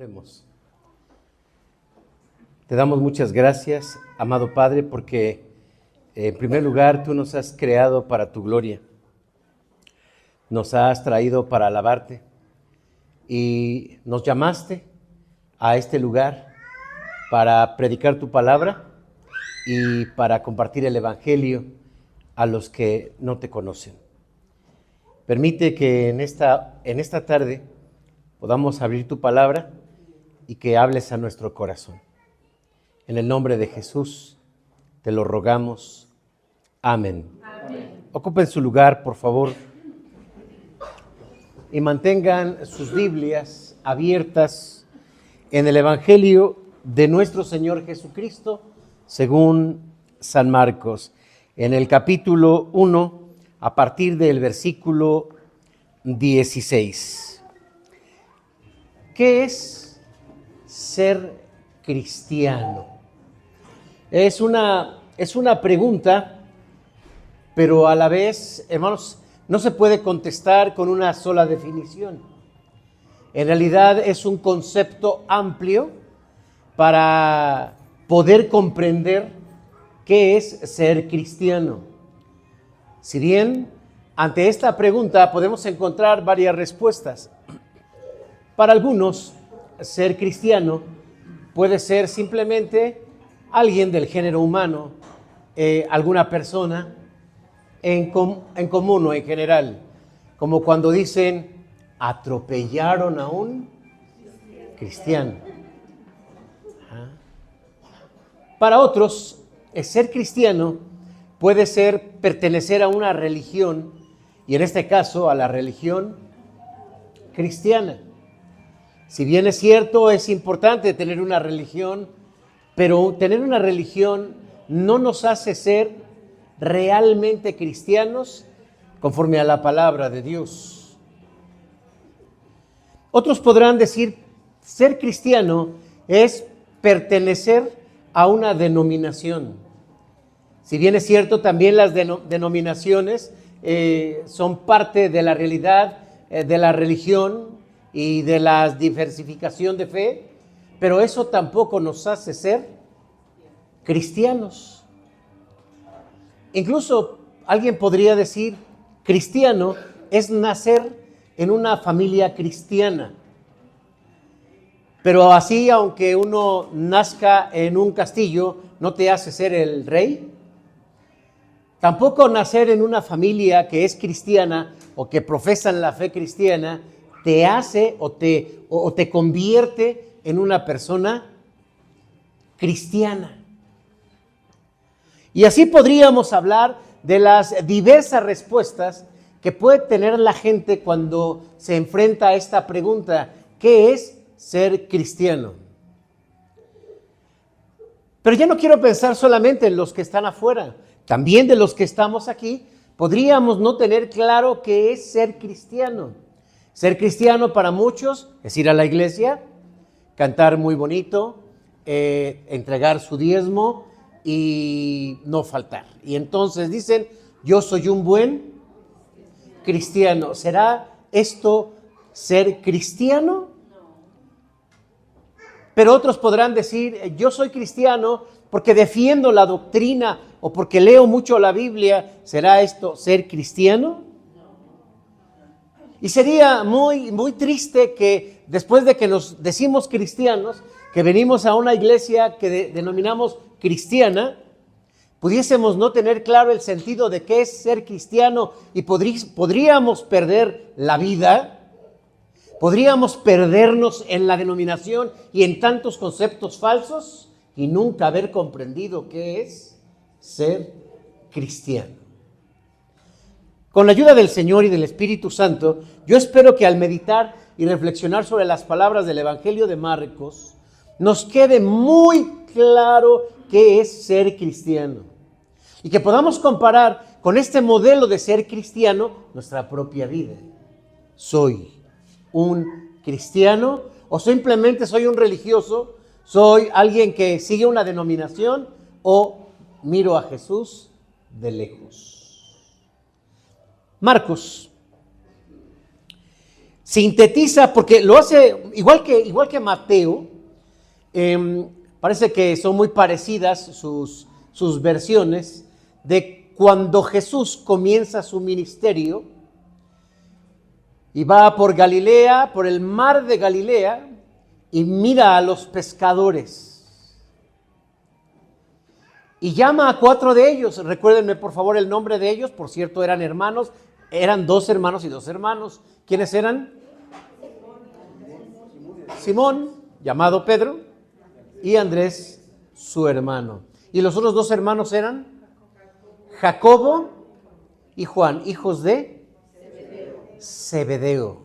Oremos. Te damos muchas gracias, amado Padre, porque en primer lugar tú nos has creado para tu gloria. Nos has traído para alabarte y nos llamaste a este lugar para predicar tu palabra y para compartir el evangelio a los que no te conocen. Permite que en esta tarde podamos abrir tu palabra y que hables a nuestro corazón. En el nombre de Jesús te lo rogamos. Amén. Amén. Ocupen su lugar, por favor, y mantengan sus Biblias abiertas en el Evangelio de nuestro Señor Jesucristo, según San Marcos, en el capítulo 1, a partir del versículo 16. ¿Qué es ser cristiano? Es una pregunta, pero a la vez, hermanos, no se puede contestar con una sola definición. En realidad es un concepto amplio para poder comprender qué es ser cristiano. Si bien ante esta pregunta podemos encontrar varias respuestas. Para algunos, ser cristiano puede ser simplemente alguien del género humano, alguna persona en común o en general, como cuando dicen, atropellaron a un cristiano. Para otros, ser cristiano puede ser pertenecer a una religión, y en este caso a la religión cristiana. Si bien es cierto, es importante tener una religión, pero tener una religión no nos hace ser realmente cristianos conforme a la palabra de Dios. Otros podrán decir, ser cristiano es pertenecer a una denominación. Si bien es cierto, también las denominaciones son parte de la realidad de la religión y de la diversificación de fe, pero eso tampoco nos hace ser cristianos. Incluso alguien podría decir, cristiano es nacer en una familia cristiana. Pero así, aunque uno nazca en un castillo, no te hace ser el rey. Tampoco nacer en una familia que es cristiana o que profesan la fe cristiana te hace o te convierte en una persona cristiana. Y así podríamos hablar de las diversas respuestas que puede tener la gente cuando se enfrenta a esta pregunta, ¿qué es ser cristiano? Pero ya no quiero pensar solamente en los que están afuera, también de los que estamos aquí, podríamos no tener claro qué es ser cristiano. Ser cristiano para muchos es ir a la iglesia, cantar muy bonito, entregar su diezmo y no faltar. Y entonces dicen, yo soy un buen cristiano. ¿Será esto ser cristiano? Pero otros podrán decir, yo soy cristiano porque defiendo la doctrina o porque leo mucho la Biblia. ¿Será esto ser cristiano? Y sería muy, muy triste que después de que nos decimos cristianos, que venimos a una iglesia que denominamos cristiana, pudiésemos no tener claro el sentido de qué es ser cristiano y podríamos perder la vida, podríamos perdernos en la denominación y en tantos conceptos falsos y nunca haber comprendido qué es ser cristiano. Con la ayuda del Señor y del Espíritu Santo, yo espero que al meditar y reflexionar sobre las palabras del Evangelio de Marcos, nos quede muy claro qué es ser cristiano. Y que podamos comparar con este modelo de ser cristiano nuestra propia vida. ¿Soy un cristiano o simplemente soy un religioso? ¿Soy alguien que sigue una denominación o miro a Jesús de lejos? Marcos sintetiza, porque lo hace igual que Mateo. Parece que son muy parecidas sus versiones de cuando Jesús comienza su ministerio y va por Galilea, por el mar de Galilea, y mira a los pescadores y llama a 4 de ellos. Recuérdenme por favor el nombre de ellos. Por cierto, eran hermanos, eran 2 hermanos y 2 hermanos. ¿Quiénes eran? Simón, llamado Pedro, y Andrés, su hermano. Y los otros 2 hermanos eran Jacobo y Juan, hijos de Zebedeo.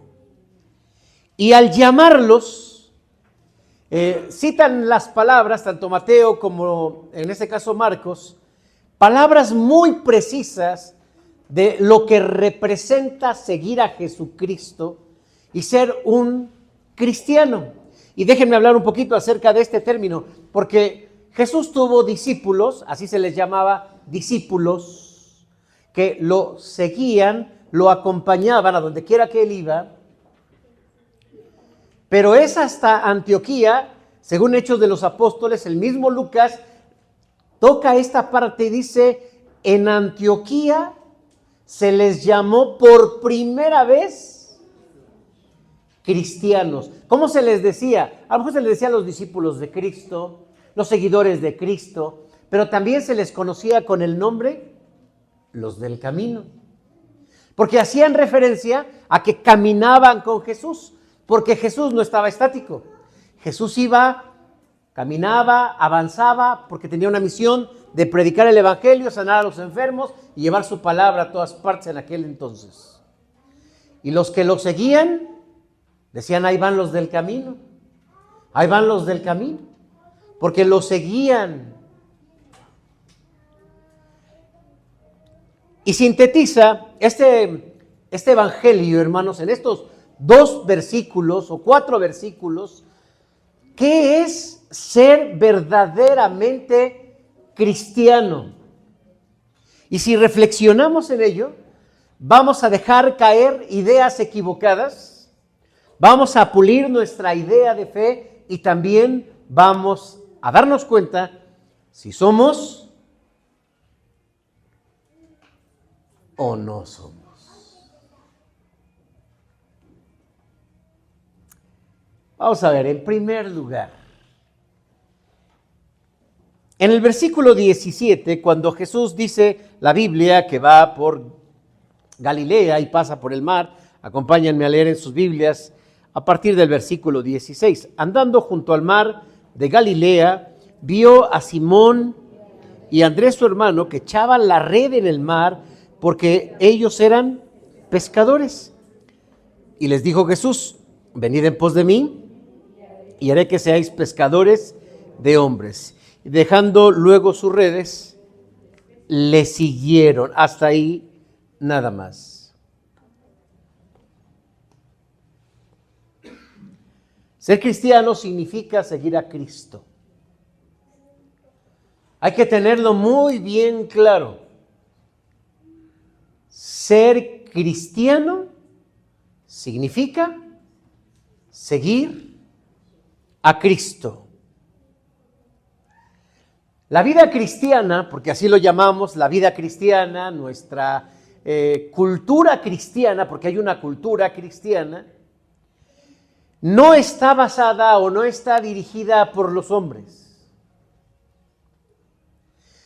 Y al llamarlos, citan las palabras, tanto Mateo como en este caso Marcos, palabras muy precisas de lo que representa seguir a Jesucristo y ser un cristiano. Y déjenme hablar un poquito acerca de este término, porque Jesús tuvo discípulos, así se les llamaba, discípulos, que lo seguían, lo acompañaban a donde quiera que él iba. Pero es hasta Antioquía, según Hechos de los Apóstoles, el mismo Lucas toca esta parte y dice, en Antioquía se les llamó por primera vez cristianos. ¿Cómo se les decía? A lo mejor se les decía a los discípulos de Cristo, los seguidores de Cristo, pero también se les conocía con el nombre los del camino, porque hacían referencia a que caminaban con Jesús, porque Jesús no estaba estático. Jesús iba, caminaba, avanzaba, porque tenía una misión de predicar el evangelio, sanar a los enfermos y llevar su palabra a todas partes en aquel entonces. Y los que lo seguían decían, ahí van los del camino, ahí van los del camino, porque lo seguían. Y sintetiza este evangelio, hermanos, en estos 2 versículos o 4 versículos, ¿qué es ser verdaderamente cristiano? Y si reflexionamos en ello, vamos a dejar caer ideas equivocadas, vamos a pulir nuestra idea de fe y también vamos a darnos cuenta si somos o no somos. Vamos a ver, en primer lugar, en el versículo 17, cuando Jesús dice la Biblia que va por Galilea y pasa por el mar, acompáñenme a leer en sus Biblias a partir del versículo 16. Andando junto al mar de Galilea, vio a Simón y Andrés su hermano que echaban la red en el mar porque ellos eran pescadores. Y les dijo Jesús, venid en pos de mí y haré que seáis pescadores de hombres. Y dejando luego sus redes, le siguieron. Hasta ahí nada más. Ser cristiano significa seguir a Cristo. Hay que tenerlo muy bien claro. Ser cristiano significa seguir a Cristo. La vida cristiana, porque así lo llamamos, la vida cristiana, nuestra cultura cristiana, porque hay una cultura cristiana, no está basada o no está dirigida por los hombres.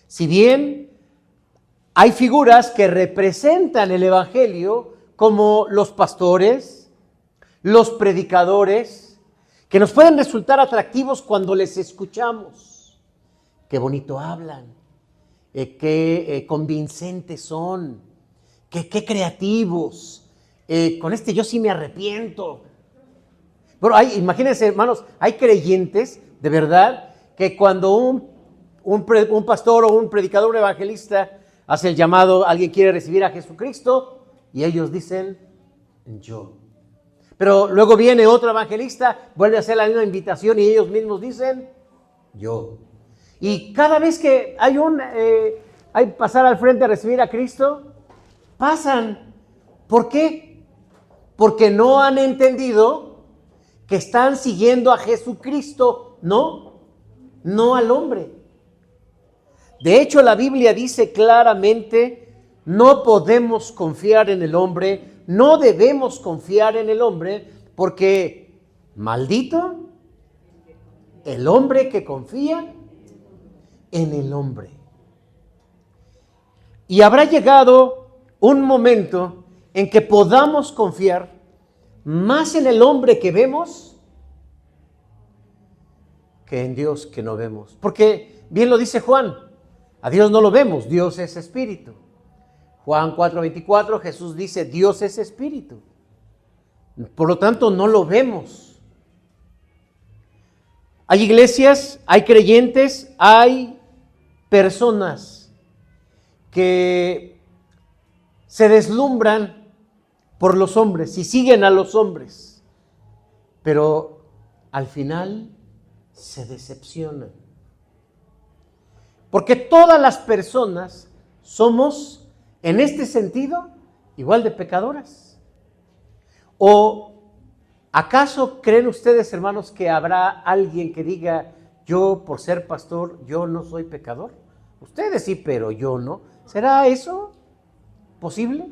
Si bien hay figuras que representan el evangelio, como los pastores, los predicadores, que nos pueden resultar atractivos cuando les escuchamos. Qué bonito hablan, qué convincentes son, qué creativos. Con este yo sí me arrepiento. Bueno, imagínense, hermanos, hay creyentes de verdad que cuando un pastor o un predicador, un evangelista hace el llamado, alguien quiere recibir a Jesucristo, y ellos dicen, yo. Pero luego viene otro evangelista, vuelve a hacer la misma invitación y ellos mismos dicen, yo. Y cada vez que hay pasar al frente a recibir a Cristo, pasan. ¿Por qué? porque no han entendido que están siguiendo a Jesucristo, no al hombre. De hecho, la Biblia dice claramente, no podemos confiar en el hombre, no debemos confiar en el hombre, porque maldito el hombre que confía en el hombre. Y habrá llegado un momento en que podamos confiar más en el hombre que vemos que en Dios que no vemos. Porque bien lo dice Juan, a Dios no lo vemos, Dios es espíritu. Juan 4:24, Jesús dice, Dios es espíritu. Por lo tanto, no lo vemos. Hay iglesias, hay creyentes, hay personas que se deslumbran por los hombres y siguen a los hombres, pero al final se decepcionan. Porque todas las personas somos, en este sentido, igual de pecadoras. ¿O acaso creen ustedes, hermanos, que habrá alguien que diga, yo por ser pastor, yo no soy pecador? Ustedes sí, pero yo no. ¿Será eso posible?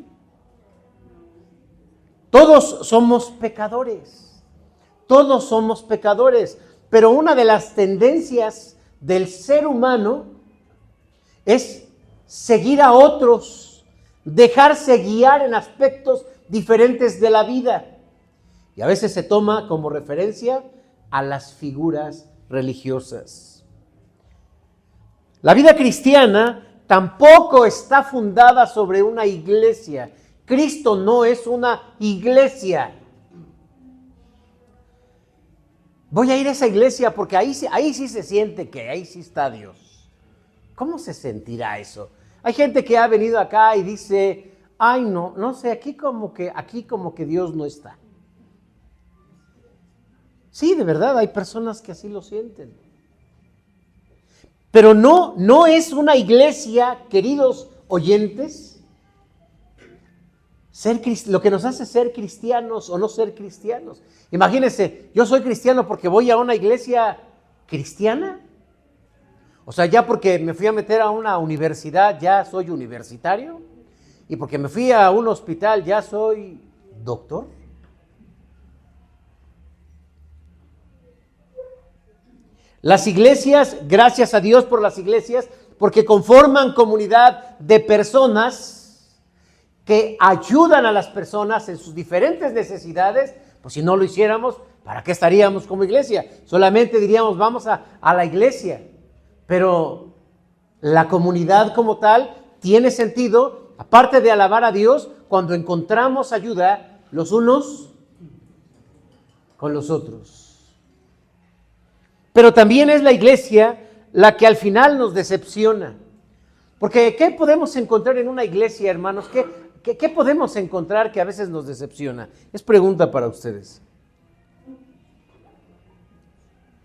Todos somos pecadores. Todos somos pecadores. Pero una de las tendencias del ser humano es seguir a otros, dejarse guiar en aspectos diferentes de la vida. Y a veces se toma como referencia a las figuras religiosas. La vida cristiana tampoco está fundada sobre una iglesia. Cristo no es una iglesia. Voy a ir a esa iglesia porque ahí sí se siente que ahí sí está Dios. ¿Cómo se sentirá eso? Hay gente que ha venido acá y dice, ay no sé, aquí como que Dios no está. Sí, de verdad, hay personas que así lo sienten. Pero no es una iglesia, queridos oyentes, lo que nos hace ser cristianos o no ser cristianos. Imagínense, yo soy cristiano porque voy a una iglesia cristiana. O sea, ya porque me fui a meter a una universidad, ya soy universitario. Y porque me fui a un hospital, ya soy doctor. Las iglesias, gracias a Dios por las iglesias, porque conforman comunidad de personas que ayudan a las personas en sus diferentes necesidades. Pues si no lo hiciéramos, ¿para qué estaríamos como iglesia? Solamente diríamos, vamos a la iglesia. Pero la comunidad como tal tiene sentido, aparte de alabar a Dios, cuando encontramos ayuda los unos con los otros. Pero también es la iglesia la que al final nos decepciona. Porque ¿qué podemos encontrar en una iglesia, hermanos? ¿Qué podemos encontrar que a veces nos decepciona? Es pregunta para ustedes.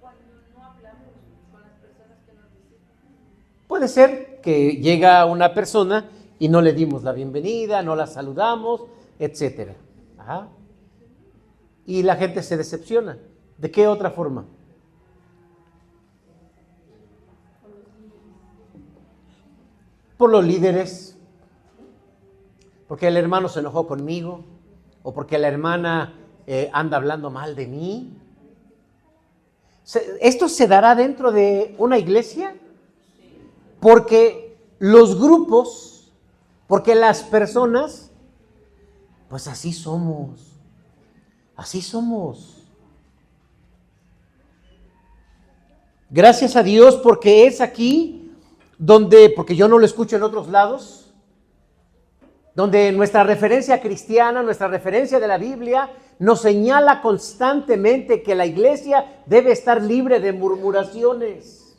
Cuando no hablamos con las personas que nos visitan. Puede ser que llega una persona y no le dimos la bienvenida, no la saludamos, etc. Ajá. Y la gente se decepciona. ¿De qué otra forma? Por los líderes, porque el hermano se enojó conmigo, o porque la hermana anda hablando mal de mí. ¿Esto se dará dentro de una iglesia? Porque los grupos, porque las personas, pues así somos. Así somos. Gracias a Dios porque es aquí porque yo no lo escucho en otros lados, donde nuestra referencia cristiana, nuestra referencia de la Biblia, nos señala constantemente que la iglesia debe estar libre de murmuraciones,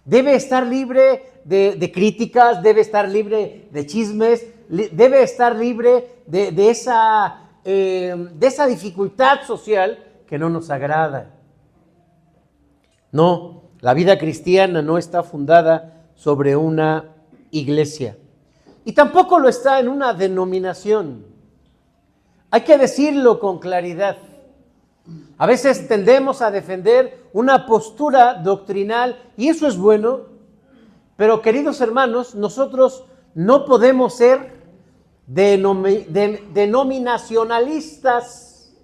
debe estar libre de críticas, debe estar libre de chismes, debe estar libre de esa dificultad social que no nos agrada. No. La vida cristiana no está fundada sobre una iglesia y tampoco lo está en una denominación. Hay que decirlo con claridad. A veces tendemos a defender una postura doctrinal y eso es bueno, pero queridos hermanos, nosotros no podemos ser denominacionalistas.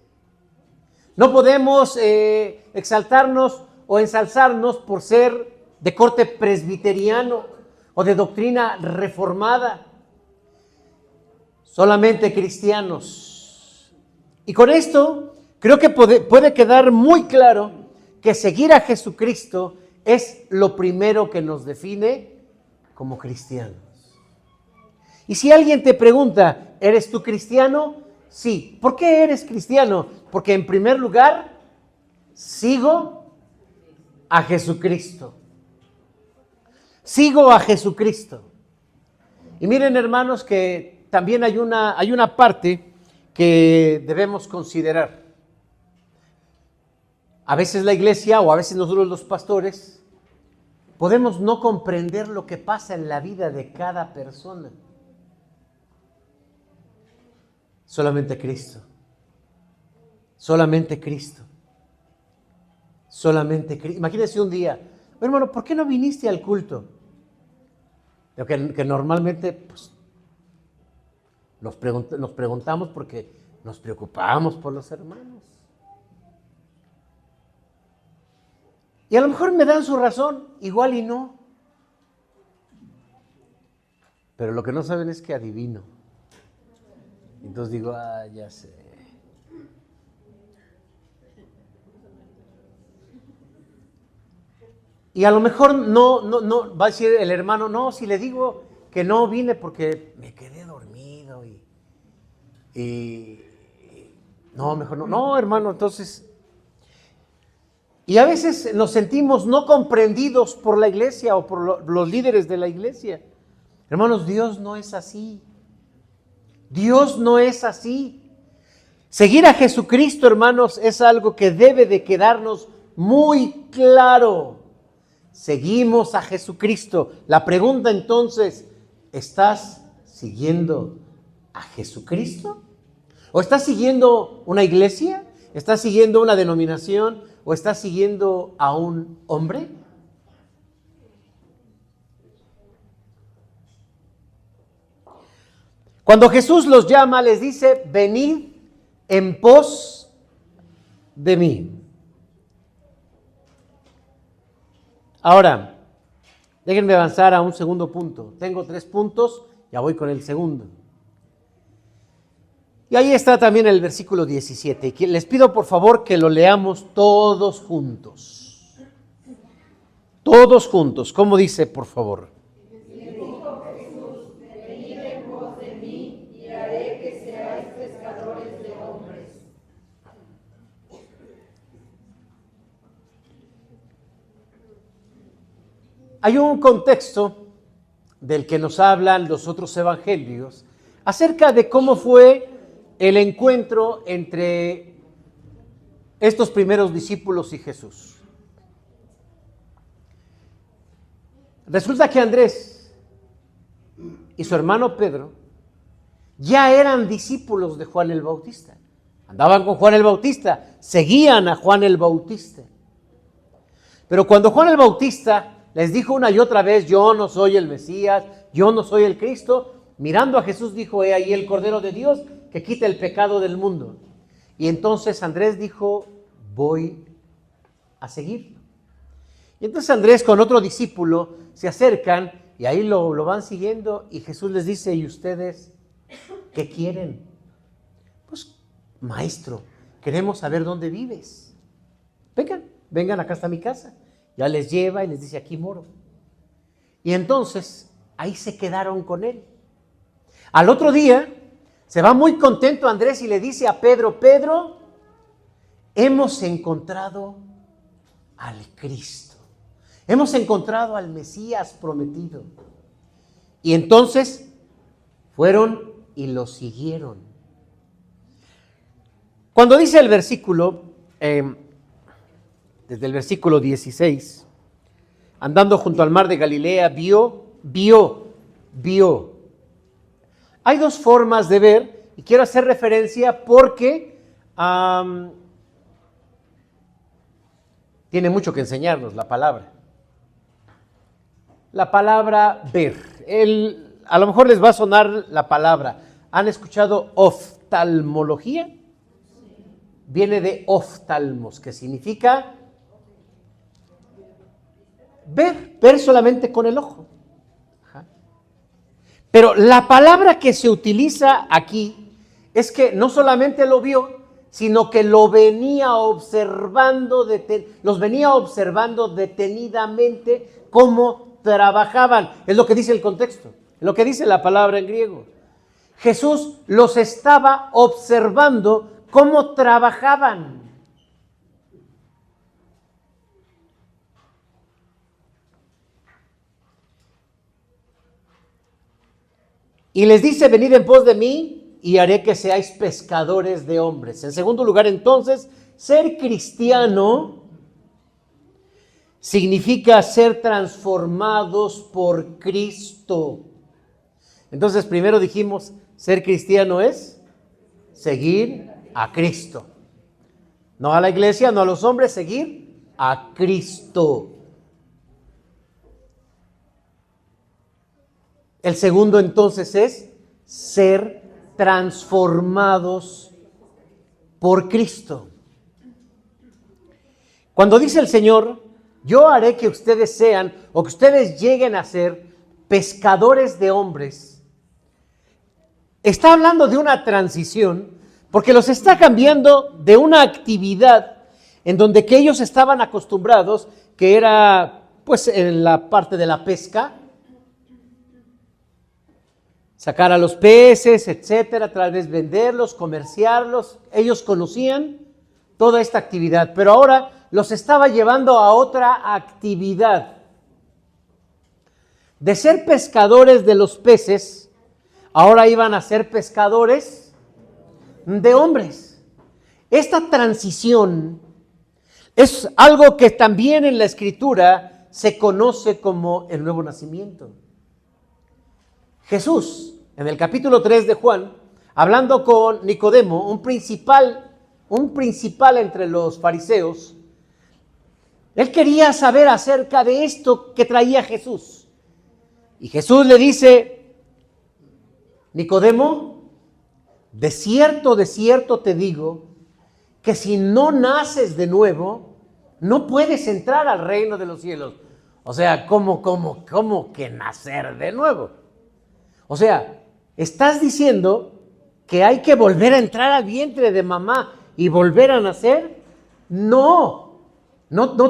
No podemos exaltarnos o ensalzarnos por ser de corte presbiteriano o de doctrina reformada. Solamente cristianos. Y con esto creo que puede quedar muy claro que seguir a Jesucristo es lo primero que nos define como cristianos. Y si alguien te pregunta, ¿eres tú cristiano? Sí. ¿Por qué eres cristiano? Porque en primer lugar, sigo a Jesucristo. Sigo a Jesucristo. Y miren, hermanos, que también hay una parte que debemos considerar. A veces la iglesia o a veces nosotros los pastores podemos no comprender lo que pasa en la vida de cada persona. Solamente Cristo. Solamente Cristo. Solamente Cristo. Imagínense un día, hermano, ¿por qué no viniste al culto? Que normalmente pues, nos preguntamos porque nos preocupamos por los hermanos. Y a lo mejor me dan su razón, igual y no. Pero lo que no saben es que adivino. Entonces digo, ya sé. Y a lo mejor no, va a decir el hermano, no, si le digo que no vine porque me quedé dormido y no, mejor no. No, hermano, entonces. Y a veces nos sentimos no comprendidos por la iglesia o por los líderes de la iglesia. Hermanos, Dios no es así. Dios no es así. Seguir a Jesucristo, hermanos, es algo que debe de quedarnos muy claro. Seguimos a Jesucristo. La pregunta entonces, ¿estás siguiendo a Jesucristo? ¿O estás siguiendo una iglesia? ¿Estás siguiendo una denominación? ¿O estás siguiendo a un hombre? Cuando Jesús los llama, les dice, venid en pos de mí. Ahora, déjenme avanzar a un segundo punto. Tengo 3 puntos, ya voy con el segundo. Y ahí está también el versículo 17. Les pido por favor que lo leamos todos juntos. Todos juntos. ¿Cómo dice, por favor? Hay un contexto del que nos hablan los otros evangelios acerca de cómo fue el encuentro entre estos primeros discípulos y Jesús. Resulta que Andrés y su hermano Pedro ya eran discípulos de Juan el Bautista. Andaban con Juan el Bautista, seguían a Juan el Bautista. Pero cuando Juan el Bautista les dijo una y otra vez, yo no soy el Mesías, yo no soy el Cristo, mirando a Jesús dijo, he ahí el Cordero de Dios que quita el pecado del mundo. Y entonces Andrés dijo, voy a seguirlo. Y entonces Andrés con otro discípulo se acercan y ahí lo van siguiendo y Jesús les dice, ¿y ustedes qué quieren? Pues, maestro, queremos saber dónde vives. Vengan, acá está mi casa. Ya les lleva y les dice, aquí moro. Y entonces, ahí se quedaron con él. Al otro día, se va muy contento Andrés y le dice a Pedro, Pedro, hemos encontrado al Cristo. Hemos encontrado al Mesías prometido. Y entonces, fueron y lo siguieron. Cuando dice el versículo, desde el versículo 16, andando junto al mar de Galilea, vio. Hay 2 formas de ver y quiero hacer referencia porque tiene mucho que enseñarnos la palabra. La palabra ver. A lo mejor les va a sonar la palabra. ¿Han escuchado oftalmología? Viene de oftalmos, que significa ver solamente con el ojo. Ajá. Pero la palabra que se utiliza aquí es que no solamente lo vio, sino que lo venía observando, los venía observando detenidamente cómo trabajaban. Es lo que dice el contexto, es lo que dice la palabra en griego. Jesús los estaba observando cómo trabajaban. Y les dice, venid en pos de mí y haré que seáis pescadores de hombres. En segundo lugar, entonces, ser cristiano significa ser transformados por Cristo. Entonces, primero dijimos, ser cristiano es seguir a Cristo. No a la iglesia, no a los hombres, seguir a Cristo. El segundo entonces es ser transformados por Cristo. Cuando dice el Señor, yo haré que ustedes sean o que ustedes lleguen a ser pescadores de hombres, está hablando de una transición porque los está cambiando de una actividad en donde que ellos estaban acostumbrados, que era pues en la parte de la pesca, sacar a los peces, etcétera, tal vez venderlos, comerciarlos. Ellos conocían toda esta actividad, pero ahora los estaba llevando a otra actividad. De ser pescadores de los peces, ahora iban a ser pescadores de hombres. Esta transición es algo que también en la Escritura se conoce como el nuevo nacimiento. Jesús, en el capítulo 3 de Juan, hablando con Nicodemo, un principal entre los fariseos, él quería saber acerca de esto que traía Jesús. Y Jesús le dice, Nicodemo, de cierto te digo, que si no naces de nuevo, no puedes entrar al reino de los cielos. O sea, ¿cómo que nacer de nuevo? O sea, ¿estás diciendo que hay que volver a entrar al vientre de mamá y volver a nacer? No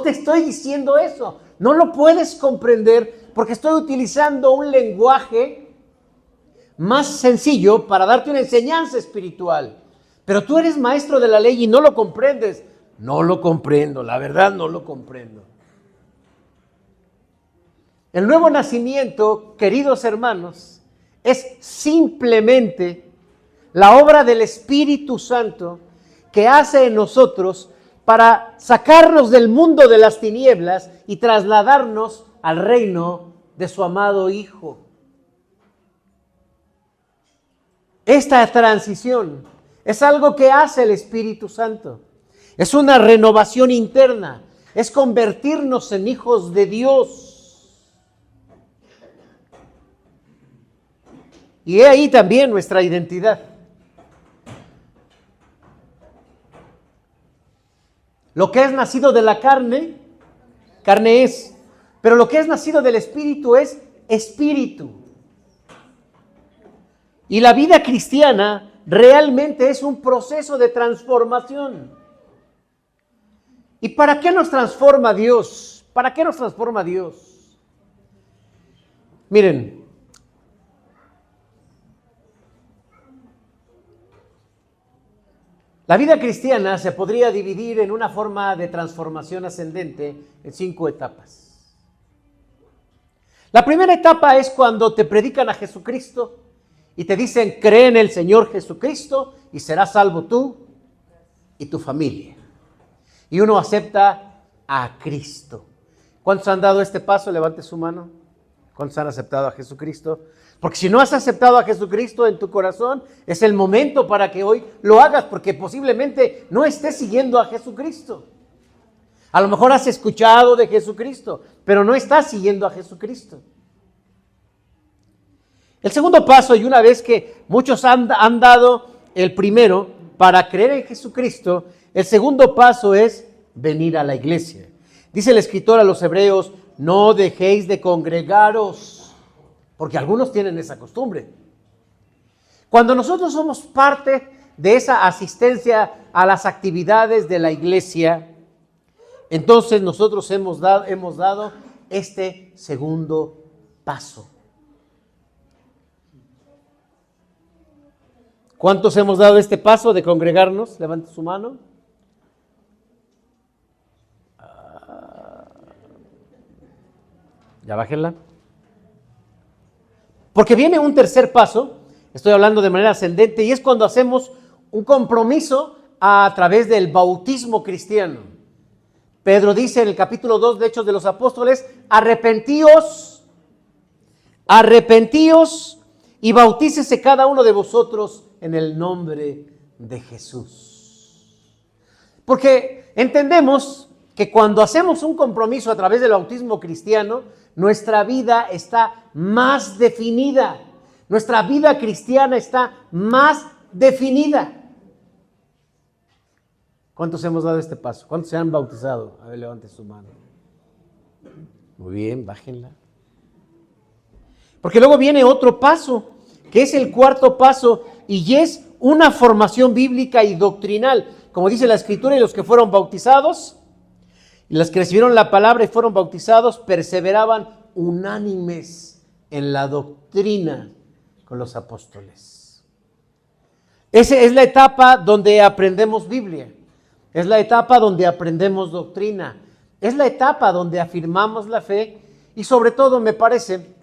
te estoy diciendo eso. No lo puedes comprender porque estoy utilizando un lenguaje más sencillo para darte una enseñanza espiritual. Pero tú eres maestro de la ley y no lo comprendes. No lo comprendo, la verdad no lo comprendo. El nuevo nacimiento, queridos hermanos, es simplemente la obra del Espíritu Santo que hace en nosotros para sacarnos del mundo de las tinieblas y trasladarnos al reino de su amado Hijo. Esta transición es algo que hace el Espíritu Santo. Es una renovación interna, es convertirnos en hijos de Dios. Y he ahí también nuestra identidad. Lo que es nacido de la carne, carne es. Pero lo que es nacido del Espíritu es espíritu. Y la vida cristiana realmente es un proceso de transformación. ¿Y para qué nos transforma Dios? ¿Para qué nos transforma Dios? Miren, la vida cristiana se podría dividir en una forma de transformación ascendente en 5 etapas. La primera etapa es cuando te predican a Jesucristo y te dicen, cree en el Señor Jesucristo y serás salvo tú y tu familia. Y uno acepta a Cristo. ¿Cuántos han dado este paso? Levante su mano. ¿Cuántos han aceptado a Jesucristo? Porque si no has aceptado a Jesucristo en tu corazón, es el momento para que hoy lo hagas, porque posiblemente no estés siguiendo a Jesucristo. A lo mejor has escuchado de Jesucristo, pero no estás siguiendo a Jesucristo. El segundo paso, y una vez que muchos han dado el primero para creer en Jesucristo, el segundo paso es venir a la iglesia. Dice el escritor a los Hebreos, no dejéis de congregaros, porque algunos tienen esa costumbre. Cuando nosotros somos parte de esa asistencia a las actividades de la iglesia, entonces nosotros hemos dado este segundo paso. ¿Cuántos hemos dado este paso de congregarnos? Levante su mano. Ya bájenla. Porque viene un tercer paso, estoy hablando de manera ascendente, y es cuando hacemos un compromiso a través del bautismo cristiano. Pedro dice en el capítulo 2 de Hechos de los Apóstoles, arrepentíos y bautícese cada uno de vosotros en el nombre de Jesús. Porque entendemos que cuando hacemos un compromiso a través del bautismo cristiano, nuestra vida está más definida. Nuestra vida cristiana está más definida. ¿Cuántos hemos dado este paso? ¿Cuántos se han bautizado? A ver, levante su mano. Muy bien, bájenla. Porque luego viene otro paso, que es el cuarto paso, y es una formación bíblica y doctrinal. Como dice la Escritura, y los que fueron bautizados, y los que recibieron la palabra y fueron bautizados, perseveraban unánimes en la doctrina con los apóstoles. Esa es la etapa donde aprendemos Biblia. Es la etapa donde aprendemos doctrina. Es la etapa donde afirmamos la fe y sobre todo me parece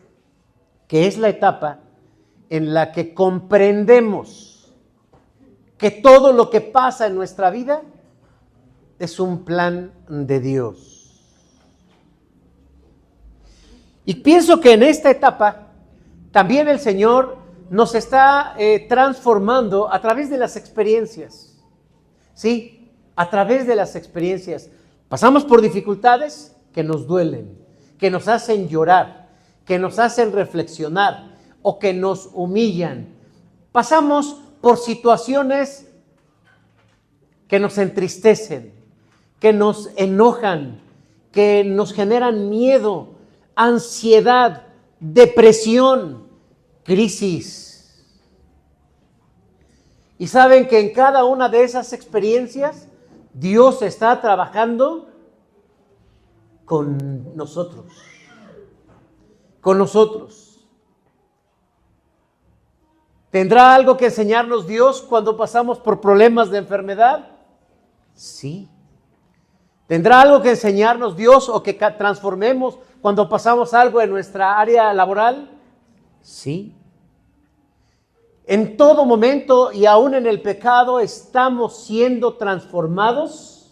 que es la etapa en la que comprendemos que todo lo que pasa en nuestra vida es un plan de Dios. Y pienso que en esta etapa también el Señor nos está transformando a través de las experiencias. ¿Sí? A través de las experiencias. Pasamos por dificultades que nos duelen, que nos hacen llorar, que nos hacen reflexionar o que nos humillan. Pasamos por situaciones que nos entristecen, que nos enojan, que nos generan miedo, ansiedad, depresión, crisis. Y saben que en cada una de esas experiencias Dios está trabajando con nosotros. Con nosotros. ¿Tendrá algo que enseñarnos Dios cuando pasamos por problemas de enfermedad? Sí. ¿Tendrá algo que enseñarnos Dios o que transformemos cuando pasamos algo en nuestra área laboral? Sí. En todo momento y aún en el pecado estamos siendo transformados,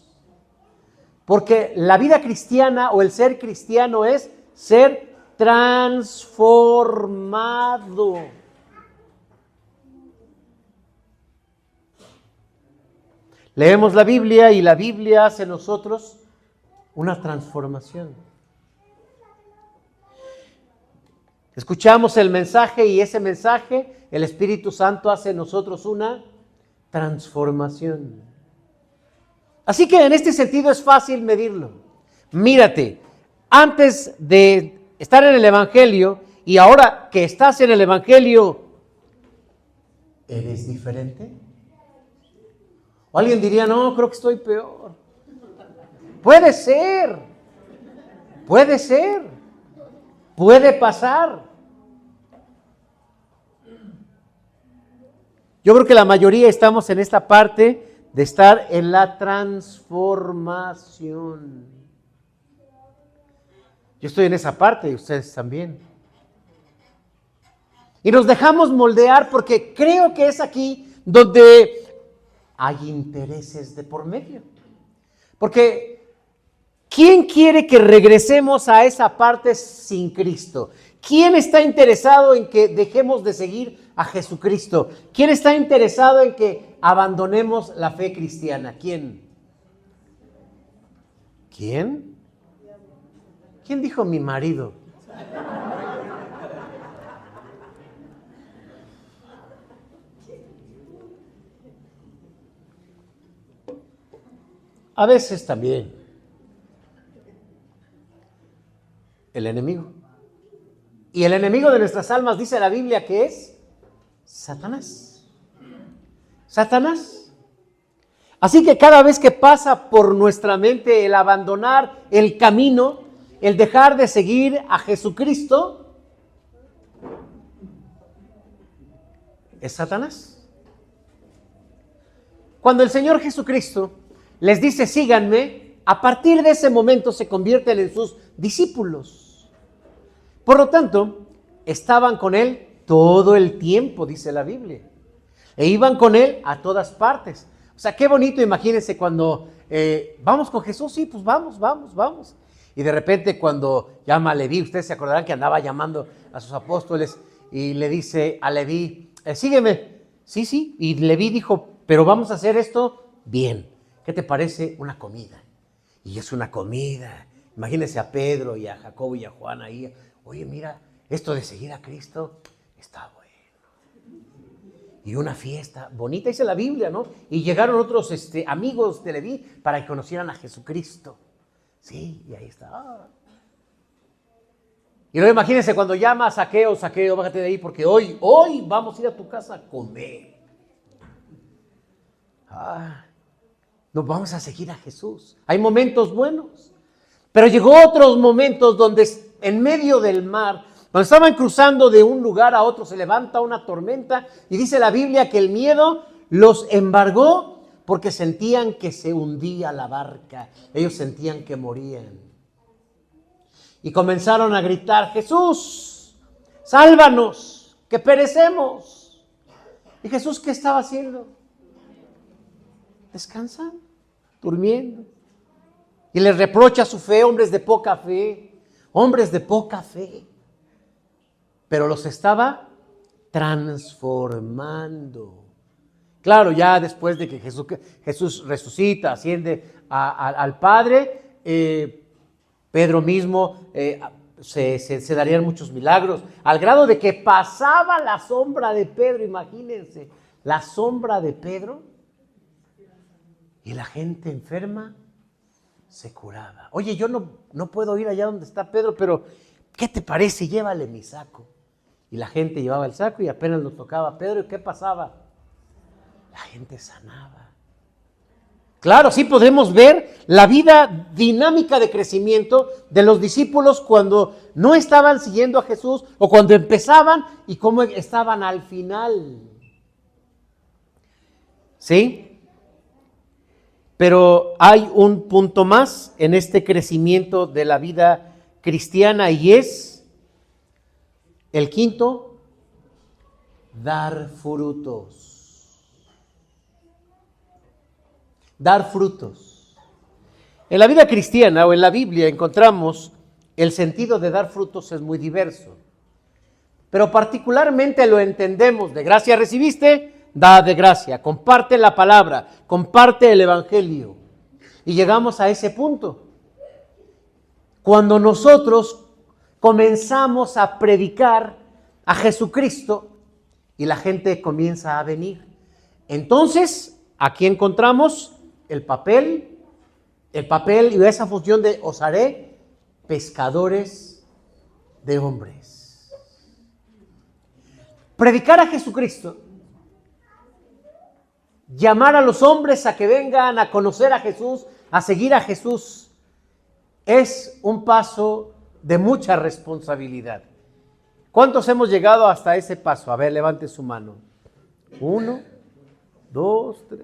porque la vida cristiana o el ser cristiano es ser transformado. Leemos la Biblia y la Biblia hace en nosotros una transformación. Escuchamos el mensaje y ese mensaje, el Espíritu Santo hace en nosotros una transformación. Así que en este sentido es fácil medirlo. Mírate, antes de estar en el Evangelio y ahora que estás en el Evangelio, ¿eres diferente? O alguien diría, no, creo que estoy peor. Puede ser, puede pasar. Yo creo que la mayoría estamos en esta parte de estar en la transformación. Yo estoy en esa parte y ustedes también. Y nos dejamos moldear porque creo que es aquí donde hay intereses de por medio. Porque ¿quién quiere que regresemos a esa parte sin Cristo? ¿Quién está interesado en que dejemos de seguir a Jesucristo? ¿Quién está interesado en que abandonemos la fe cristiana? ¿Quién? ¿Quién? ¿Quién dijo mi marido? A veces también el enemigo. Y el enemigo de nuestras almas, dice la Biblia, que es Satanás. Satanás. Así que cada vez que pasa por nuestra mente el abandonar el camino, el dejar de seguir a Jesucristo, es Satanás. Cuando el Señor Jesucristo les dice, síganme, a partir de ese momento se convierten en sus discípulos. Por lo tanto, estaban con Él todo el tiempo, dice la Biblia. E iban con Él a todas partes. O sea, qué bonito, imagínense cuando vamos con Jesús, sí, pues vamos. Y de repente cuando llama a Leví, ustedes se acordarán que andaba llamando a sus apóstoles y le dice a Leví, sígueme. Sí, y Leví dijo, pero vamos a hacer esto bien. ¿Qué te parece una comida? Y es una comida. Imagínense a Pedro y a Jacobo y a Juan ahí. Oye, mira, esto de seguir a Cristo está bueno. Y una fiesta bonita, dice la Biblia, ¿no? Y llegaron otros amigos de Leví para que conocieran a Jesucristo. Sí, y ahí está. Y luego imagínense cuando llama a Zaqueo, bájate de ahí porque hoy vamos a ir a tu casa a comer. Nos vamos a seguir a Jesús. Hay momentos buenos, pero llegó otros momentos donde en medio del mar, cuando estaban cruzando de un lugar a otro, se levanta una tormenta y dice la Biblia que el miedo los embargó porque sentían que se hundía la barca. Ellos sentían que morían. Y comenzaron a gritar, Jesús, sálvanos, que perecemos. ¿Y Jesús qué estaba haciendo? Descansando, durmiendo. Y les reprocha su fe, hombres de poca fe. Pero los estaba transformando. Claro, ya después de que Jesús resucita, asciende al Padre, Pedro mismo se darían muchos milagros, al grado de que pasaba la sombra de Pedro, imagínense, la sombra de Pedro, y la gente enferma se curaba. Oye, yo no puedo ir allá donde está Pedro, pero ¿qué te parece? Llévale mi saco. Y la gente llevaba el saco y apenas lo tocaba a Pedro, ¿y qué pasaba? La gente sanaba. Claro, sí podemos ver la vida dinámica de crecimiento de los discípulos cuando no estaban siguiendo a Jesús o cuando empezaban y cómo estaban al final. ¿Sí? Pero hay un punto más en este crecimiento de la vida cristiana y es el quinto, dar frutos. Dar frutos. En la vida cristiana o en la Biblia encontramos el sentido de dar frutos es muy diverso. Pero particularmente lo entendemos, de gracia recibiste, da de gracia, comparte la palabra, comparte el evangelio. Y llegamos a ese punto. Cuando nosotros comenzamos a predicar a Jesucristo y la gente comienza a venir. Entonces, aquí encontramos el papel y esa función de os haré pescadores de hombres. Predicar a Jesucristo, llamar a los hombres a que vengan a conocer a Jesús, a seguir a Jesús, es un paso de mucha responsabilidad. ¿Cuántos hemos llegado hasta ese paso? A ver, levante su mano. 1, 2, 3.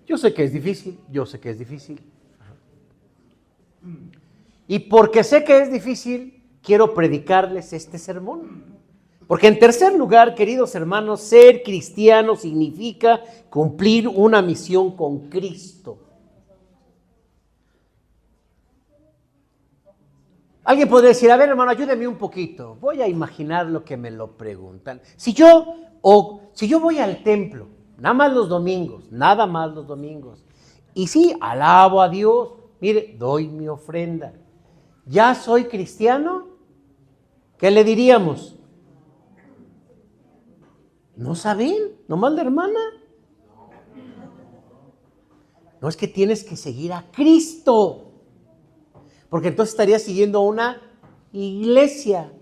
Yo sé que es difícil. Y porque sé que es difícil, quiero predicarles este sermón. Porque en tercer lugar, queridos hermanos, ser cristiano significa cumplir una misión con Cristo. Alguien podría decir, a ver, hermano, ayúdeme un poquito. Voy a imaginar lo que me lo preguntan. Si yo voy al templo, nada más los domingos, y sí, alabo a Dios, mire, doy mi ofrenda. ¿Ya soy cristiano? ¿Qué le diríamos? ¿No saben? ¿Nomás la hermana? No, es que tienes que seguir a Cristo. Porque entonces estarías siguiendo una iglesia.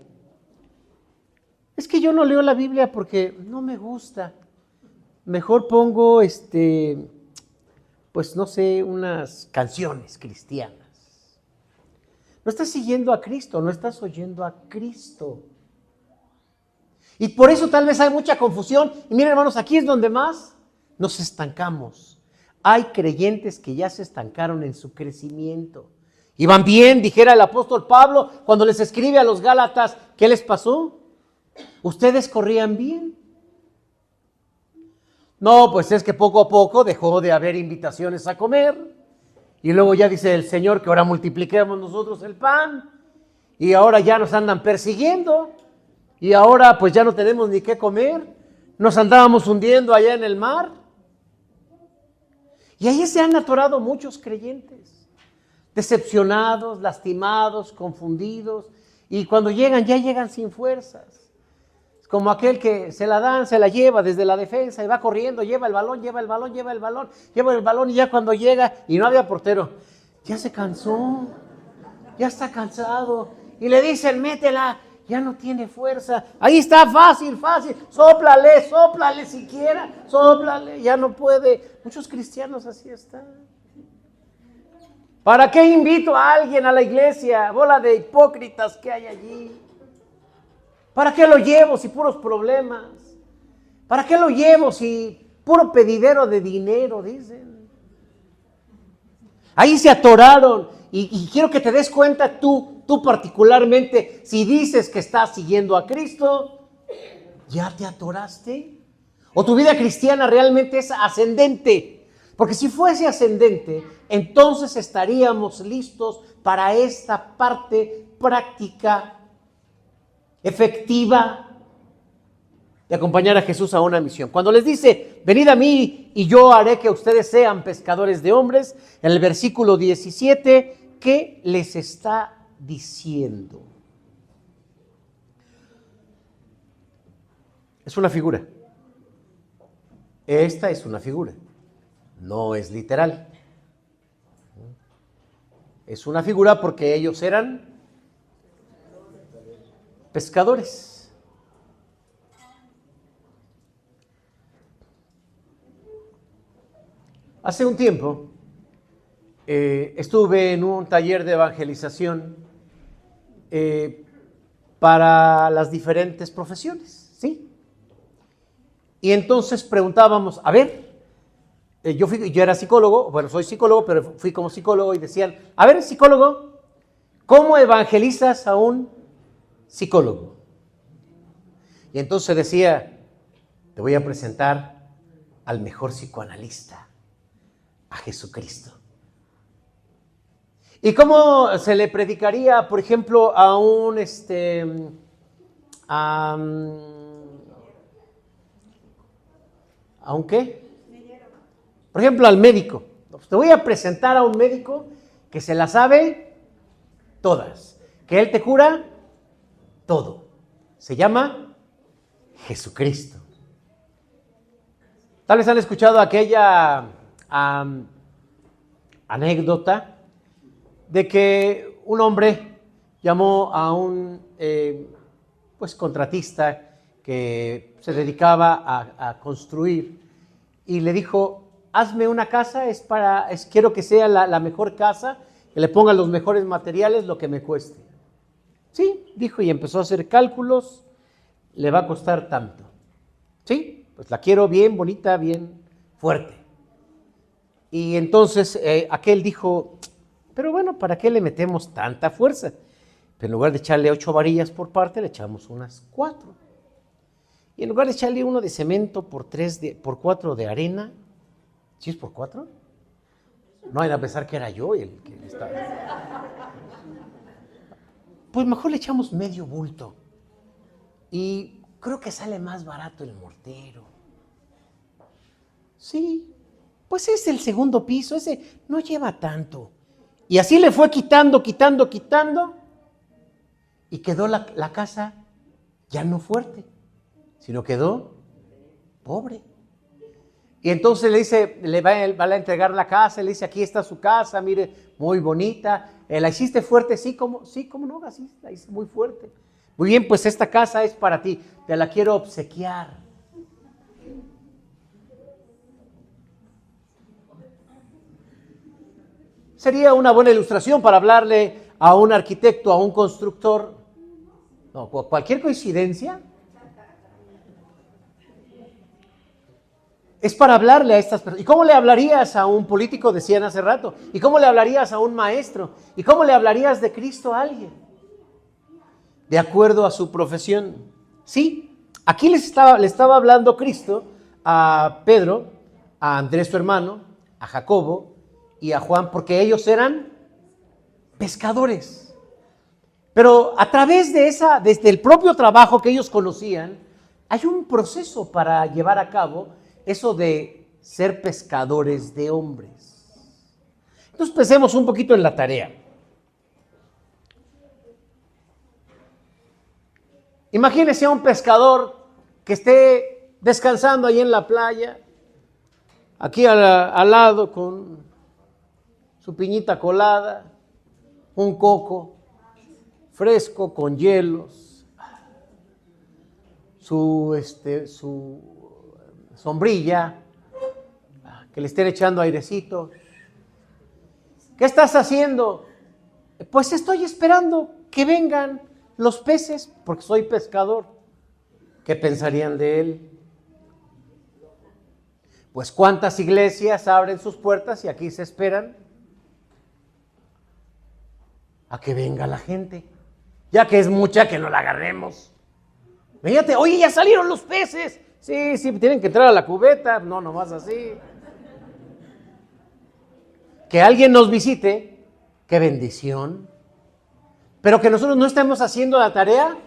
Es que yo no leo la Biblia porque no me gusta. Mejor pongo, pues no sé, unas canciones cristianas. No estás siguiendo a Cristo, no estás oyendo a Cristo. Y por eso tal vez hay mucha confusión. Y miren, hermanos, aquí es donde más nos estancamos. Hay creyentes que ya se estancaron en su crecimiento. Iban bien, dijera el apóstol Pablo, cuando les escribe a los Gálatas, ¿qué les pasó? ¿Ustedes corrían bien? No, pues es que poco a poco dejó de haber invitaciones a comer. Y luego ya dice el Señor que ahora multipliquemos nosotros el pan. Y ahora ya nos andan persiguiendo. Y ahora pues ya no tenemos ni qué comer. Nos andábamos hundiendo allá en el mar. Y ahí se han atorado muchos creyentes. Decepcionados, lastimados, confundidos. Y cuando llegan, ya llegan sin fuerzas. Como aquel que se la dan, se la lleva desde la defensa y va corriendo, lleva el balón y ya cuando llega y no había portero, ya se cansó, ya está cansado y le dicen métela, ya no tiene fuerza, ahí está fácil, sóplale siquiera, sóplale, ya no puede. Muchos cristianos así están. ¿Para qué invito a alguien a la iglesia? Bola de hipócritas que hay allí. ¿Para qué lo llevo si puros problemas? ¿Para qué lo llevo si puro pedidero de dinero, dicen? Ahí se atoraron y quiero que te des cuenta tú particularmente, si dices que estás siguiendo a Cristo, ¿ya te atoraste? ¿O tu vida cristiana realmente es ascendente? Porque si fuese ascendente, entonces estaríamos listos para esta parte práctica efectiva de acompañar a Jesús a una misión. Cuando les dice, venid a mí y yo haré que ustedes sean pescadores de hombres, en el versículo 17, ¿qué les está diciendo? Es una figura. Esta es una figura. No es literal. Es una figura porque ellos eran pescadores. Hace un tiempo estuve en un taller de evangelización para las diferentes profesiones, ¿sí? Y entonces preguntábamos, a ver, yo era psicólogo, bueno, soy psicólogo, pero fui como psicólogo y decían, a ver, psicólogo, ¿cómo evangelizas a un psicólogo? Y entonces decía, te voy a presentar al mejor psicoanalista, a Jesucristo. ¿Y cómo se le predicaría, por ejemplo, a un ¿a un qué? Por ejemplo, al médico. Te voy a presentar a un médico que se la sabe todas, que él te cura todo. Se llama Jesucristo. Tal vez han escuchado aquella anécdota de que un hombre llamó a un contratista que se dedicaba a construir y le dijo, hazme una casa, quiero que sea la mejor casa, que le pongan los mejores materiales, lo que me cueste. Sí, dijo, y empezó a hacer cálculos, le va a costar tanto. Sí, pues la quiero bien bonita, bien fuerte. Y entonces aquel dijo, pero bueno, ¿para qué le metemos tanta fuerza? Pero en lugar de echarle 8 varillas por parte, le echamos unas 4. Y en lugar de echarle uno de cemento por 4 de arena, ¿sí es por 4? No vayan a pensar que era yo el que estaba. pues mejor le echamos medio bulto. Y creo que sale más barato el mortero. Sí, pues es el segundo piso, ese no lleva tanto. Y así le fue quitando, y quedó la casa ya no fuerte, sino quedó pobre. Y entonces le dice, va a entregar la casa, le dice, aquí está su casa, mire, muy bonita. ¿La hiciste fuerte? Sí, ¿cómo no? Así, la hice muy fuerte. Muy bien, pues esta casa es para ti, te la quiero obsequiar. Sería una buena ilustración para hablarle a un arquitecto, a un constructor. No, cualquier coincidencia es para hablarle a estas personas. ¿Y cómo le hablarías a un político? Decían hace rato. ¿Y cómo le hablarías a un maestro? ¿Y cómo le hablarías de Cristo a alguien? De acuerdo a su profesión. Sí, aquí le estaba hablando Cristo a Pedro, a Andrés su hermano, a Jacobo y a Juan, porque ellos eran pescadores. Pero a través desde el propio trabajo que ellos conocían, hay un proceso para llevar a cabo eso de ser pescadores de hombres. Entonces pensemos un poquito en la tarea. Imagínese a un pescador que esté descansando ahí en la playa, aquí al lado con su piñita colada, un coco fresco con hielos, su sombrilla, que le estén echando airecito. ¿Qué estás haciendo? Pues estoy esperando que vengan los peces, porque soy pescador. ¿Qué pensarían de él? Pues cuántas iglesias abren sus puertas y aquí se esperan a que venga la gente, ya que es mucha, que no la agarremos. Fíjate, oye, ya salieron los peces. Sí, tienen que entrar a la cubeta, no nomás así. Que alguien nos visite, qué bendición. Pero que nosotros no estemos haciendo la tarea,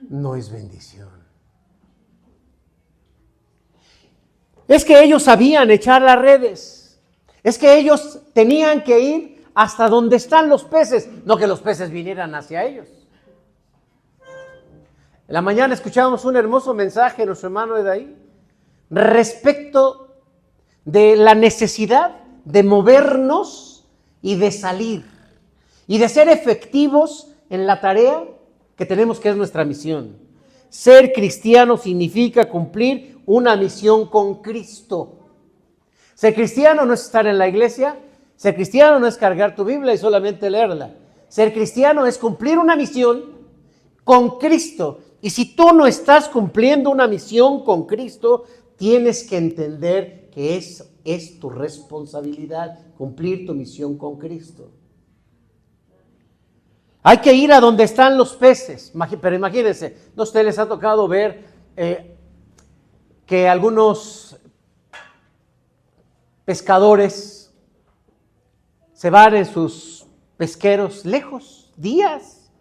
no es bendición. Es que ellos sabían echar las redes. Es que ellos tenían que ir hasta donde están los peces, no que los peces vinieran hacia ellos. En la mañana escuchábamos un hermoso mensaje de nuestro hermano Edaí respecto de la necesidad de movernos y de salir y de ser efectivos en la tarea que tenemos, que es nuestra misión. Ser cristiano significa cumplir una misión con Cristo. Ser cristiano no es estar en la iglesia, ser cristiano no es cargar tu Biblia y solamente leerla. Ser cristiano es cumplir una misión con Cristo. Y si tú no estás cumpliendo una misión con Cristo, tienes que entender que es tu responsabilidad cumplir tu misión con Cristo. Hay que ir a donde están los peces, pero imagínense, ¿no a ustedes les ha tocado ver que algunos pescadores se van en sus pesqueros lejos, días,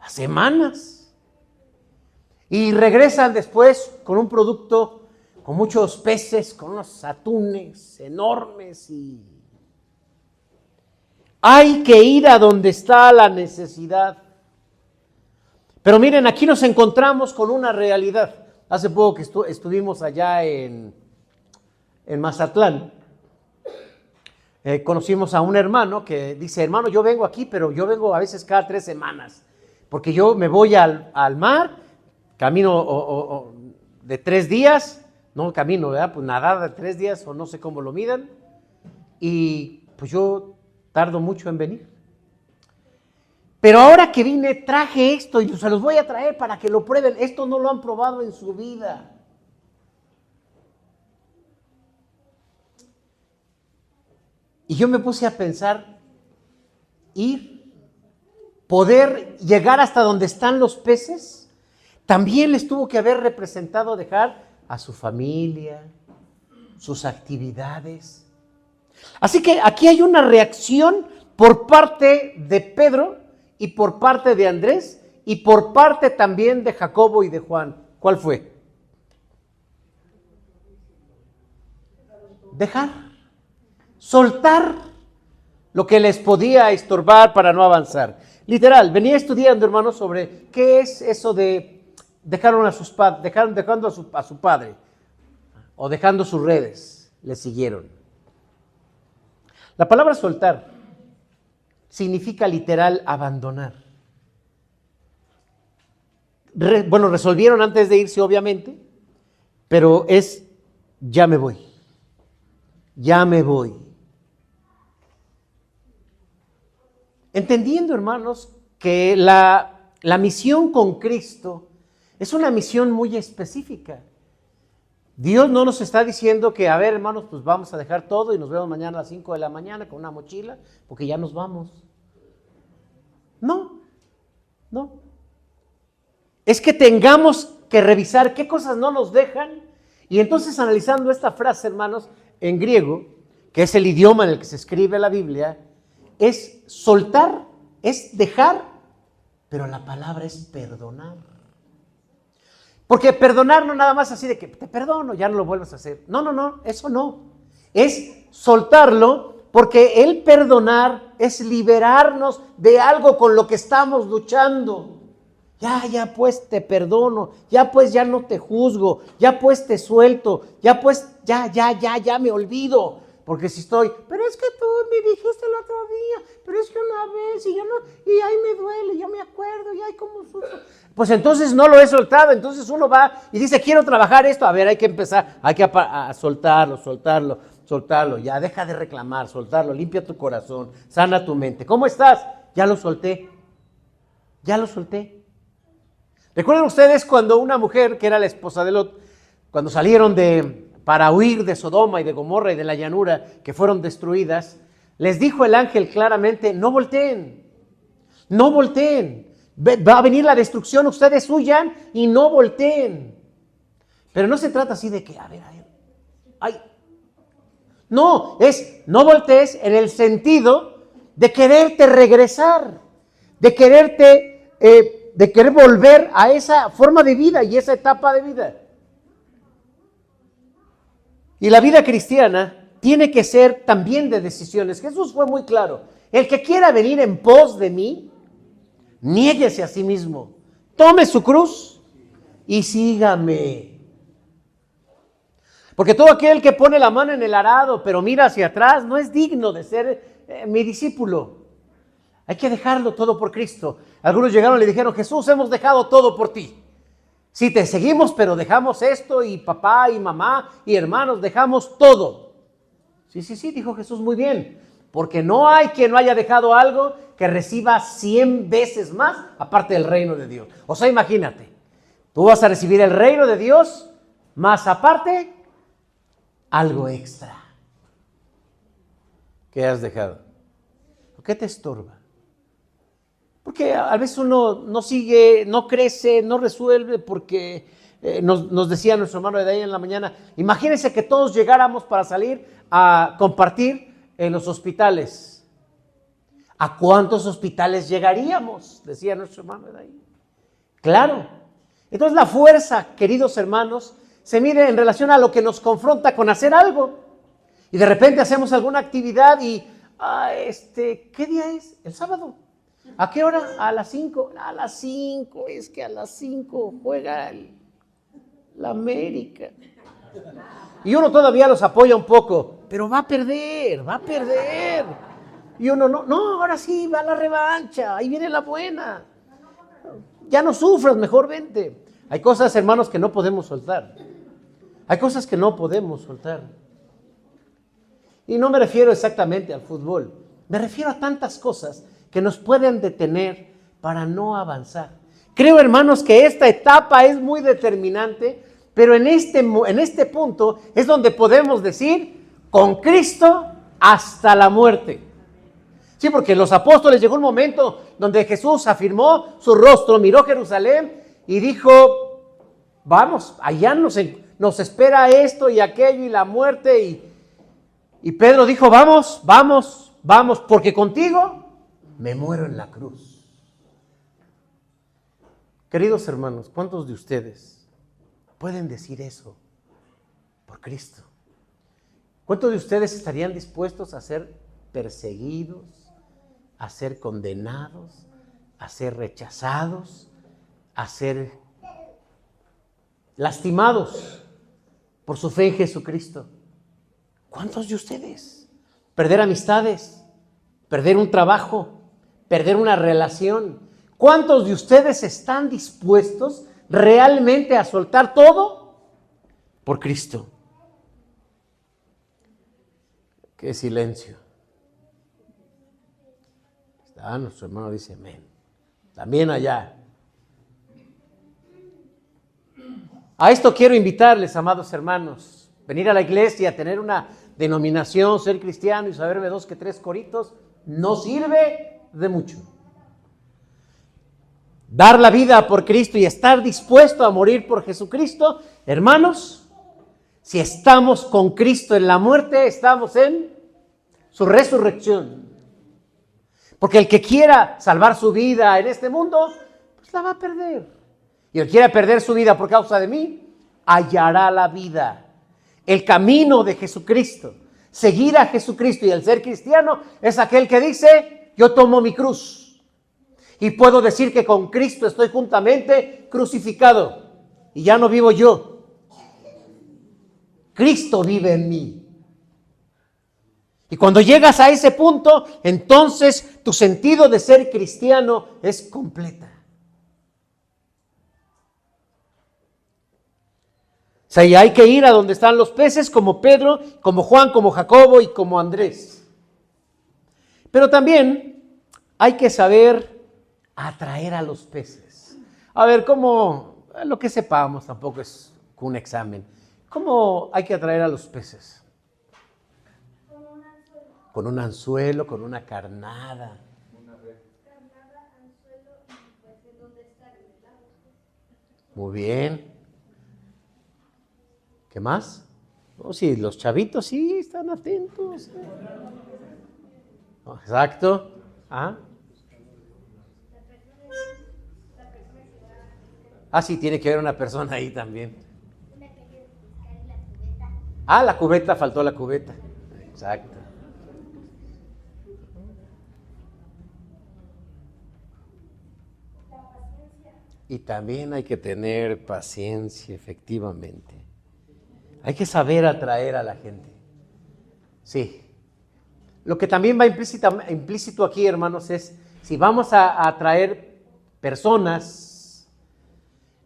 a semanas, y regresan después con un producto, con muchos peces, con unos atunes enormes? Y hay que ir a donde está la necesidad. Pero miren, aquí nos encontramos con una realidad. Hace poco que estuvimos allá en Mazatlán. Conocimos a un hermano que dice, hermano, yo vengo aquí, pero yo vengo a veces cada 3 semanas, porque yo me voy al mar, camino de 3 días, no camino, ¿verdad? Pues nadar de 3 días o no sé cómo lo midan, y pues yo tardo mucho en venir. Pero ahora que vine traje esto y se los voy a traer para que lo prueben. Esto no lo han probado en su vida. Y yo me puse a pensar, poder llegar hasta donde están los peces, también les tuvo que haber representado dejar a su familia, sus actividades. Así que aquí hay una reacción por parte de Pedro y por parte de Andrés y por parte también de Jacobo y de Juan. ¿Cuál fue? Dejar, soltar lo que les podía estorbar para no avanzar. Literal, venía estudiando, hermanos, sobre qué es eso de dejaron a sus padres, dejando a su padre o dejando sus redes, le siguieron. La palabra soltar significa literal abandonar. Resolvieron antes de irse, obviamente, pero es ya me voy. Ya me voy. Entendiendo, hermanos, que la misión con Cristo es una misión muy específica. Dios no nos está diciendo que, a ver, hermanos, pues vamos a dejar todo y nos vemos mañana a las 5 de la mañana con una mochila, porque ya nos vamos. No. Es que tengamos que revisar qué cosas no nos dejan. Y entonces, analizando esta frase, hermanos, en griego, que es el idioma en el que se escribe la Biblia, es soltar, es dejar, pero la palabra es perdonar. Porque perdonar no nada más así de que te perdono, ya no lo vuelvas a hacer. No, eso no. Es soltarlo, porque el perdonar es liberarnos de algo con lo que estamos luchando. Ya pues te perdono, ya pues ya no te juzgo, ya pues te suelto, ya pues ya me olvido. Porque si estoy, pero es que tú me dijiste el otro día, pero es que una vez y yo no, y ahí me duele, ya me acuerdo, y ahí como sufro. Pues entonces no lo he soltado, entonces uno va y dice, quiero trabajar esto, a ver, hay que empezar, hay que a soltarlo, ya deja de reclamar, soltarlo, limpia tu corazón, sana tu mente. ¿Cómo estás? Ya lo solté. ¿Recuerdan ustedes cuando una mujer, que era la esposa de Lot, cuando salieron para huir de Sodoma y de Gomorra y de la llanura que fueron destruidas, les dijo el ángel claramente, no volteen, va a venir la destrucción, ustedes huyan y no volteen. Pero no se trata así de que, a ver, ay. No, no voltees en el sentido de quererte regresar, de querer volver a esa forma de vida y esa etapa de vida. Y la vida cristiana tiene que ser también de decisiones. Jesús fue muy claro. El que quiera venir en pos de mí, niéguese a sí mismo, tome su cruz y sígame. Porque todo aquel que pone la mano en el arado, pero mira hacia atrás, no es digno de ser mi discípulo. Hay que dejarlo todo por Cristo. Algunos llegaron y le dijeron, Jesús, hemos dejado todo por ti. Sí, te seguimos, pero dejamos esto, y papá, y mamá, y hermanos, dejamos todo. Sí, dijo Jesús, muy bien. Porque no hay quien no haya dejado algo que reciba 100 veces más, aparte del reino de Dios. O sea, imagínate, tú vas a recibir el reino de Dios, más aparte, algo extra. ¿Qué has dejado? ¿Qué te estorba? Porque a veces uno no sigue, no crece, no resuelve, porque nos decía nuestro hermano de ahí en la mañana, imagínense que todos llegáramos para salir a compartir en los hospitales. ¿A cuántos hospitales llegaríamos? Decía nuestro hermano de ahí. Claro. Entonces la fuerza, queridos hermanos, se mide en relación a lo que nos confronta con hacer algo. Y de repente hacemos alguna actividad y, ¿qué día es? El sábado. ¿A qué hora? A las 5. A las 5, es que a las 5 juega la América. Y uno todavía los apoya un poco, pero va a perder. Y uno, no, ahora sí, va a la revancha, ahí viene la buena. Ya no sufras, mejor vente. Hay cosas, hermanos, que no podemos soltar. Y no me refiero exactamente al fútbol, me refiero a tantas cosas que nos pueden detener para no avanzar. Creo, hermanos, que esta etapa es muy determinante, pero en este punto es donde podemos decir, con Cristo hasta la muerte. Sí, porque los apóstoles llegó un momento donde Jesús afirmó su rostro, miró Jerusalén y dijo, vamos, allá nos espera esto y aquello y la muerte. Y Pedro dijo, vamos, vamos, porque contigo me muero en la cruz. Queridos hermanos, ¿cuántos de ustedes pueden decir eso por Cristo? ¿Cuántos de ustedes estarían dispuestos a ser perseguidos, a ser condenados, a ser rechazados, a ser lastimados por su fe en Jesucristo? ¿Cuántos de ustedes? Perder amistades, perder un trabajo, perder una relación. ¿Cuántos de ustedes están dispuestos realmente a soltar todo por Cristo? Qué silencio. Nuestro hermano dice amén. También allá. A esto quiero invitarles, amados hermanos. Venir a la iglesia, tener una denominación, ser cristiano y saberme 2 que 3 coritos, no sirve de mucho. Dar la vida por Cristo y estar dispuesto a morir por Jesucristo, hermanos, si estamos con Cristo en la muerte, estamos en su resurrección. Porque el que quiera salvar su vida en este mundo, pues la va a perder. Y el que quiera perder su vida por causa de mí, hallará la vida. El camino de Jesucristo, seguir a Jesucristo y el ser cristiano es aquel que dice, yo tomo mi cruz. Y puedo decir que con Cristo estoy juntamente crucificado. Y ya no vivo yo. Cristo vive en mí. Y cuando llegas a ese punto, entonces tu sentido de ser cristiano es completa. O sea, y hay que ir a donde están los peces, como Pedro, como Juan, como Jacobo y como Andrés. Pero también hay que saber atraer a los peces. A ver, ¿cómo? Lo que sepamos tampoco es un examen. ¿Cómo hay que atraer a los peces? Con un anzuelo, con una carnada. Carnada, anzuelo y pues en donde está el agua. Muy bien. ¿Qué más? Oh, sí, los chavitos sí están atentos. Oh, exacto. ¿Ah? Sí, tiene que haber una persona ahí también. La cubeta, faltó la cubeta. Exacto. Y también hay que tener paciencia, efectivamente. Hay que saber atraer a la gente. Sí. Lo que también va implícito aquí, hermanos, es si vamos a atraer personas,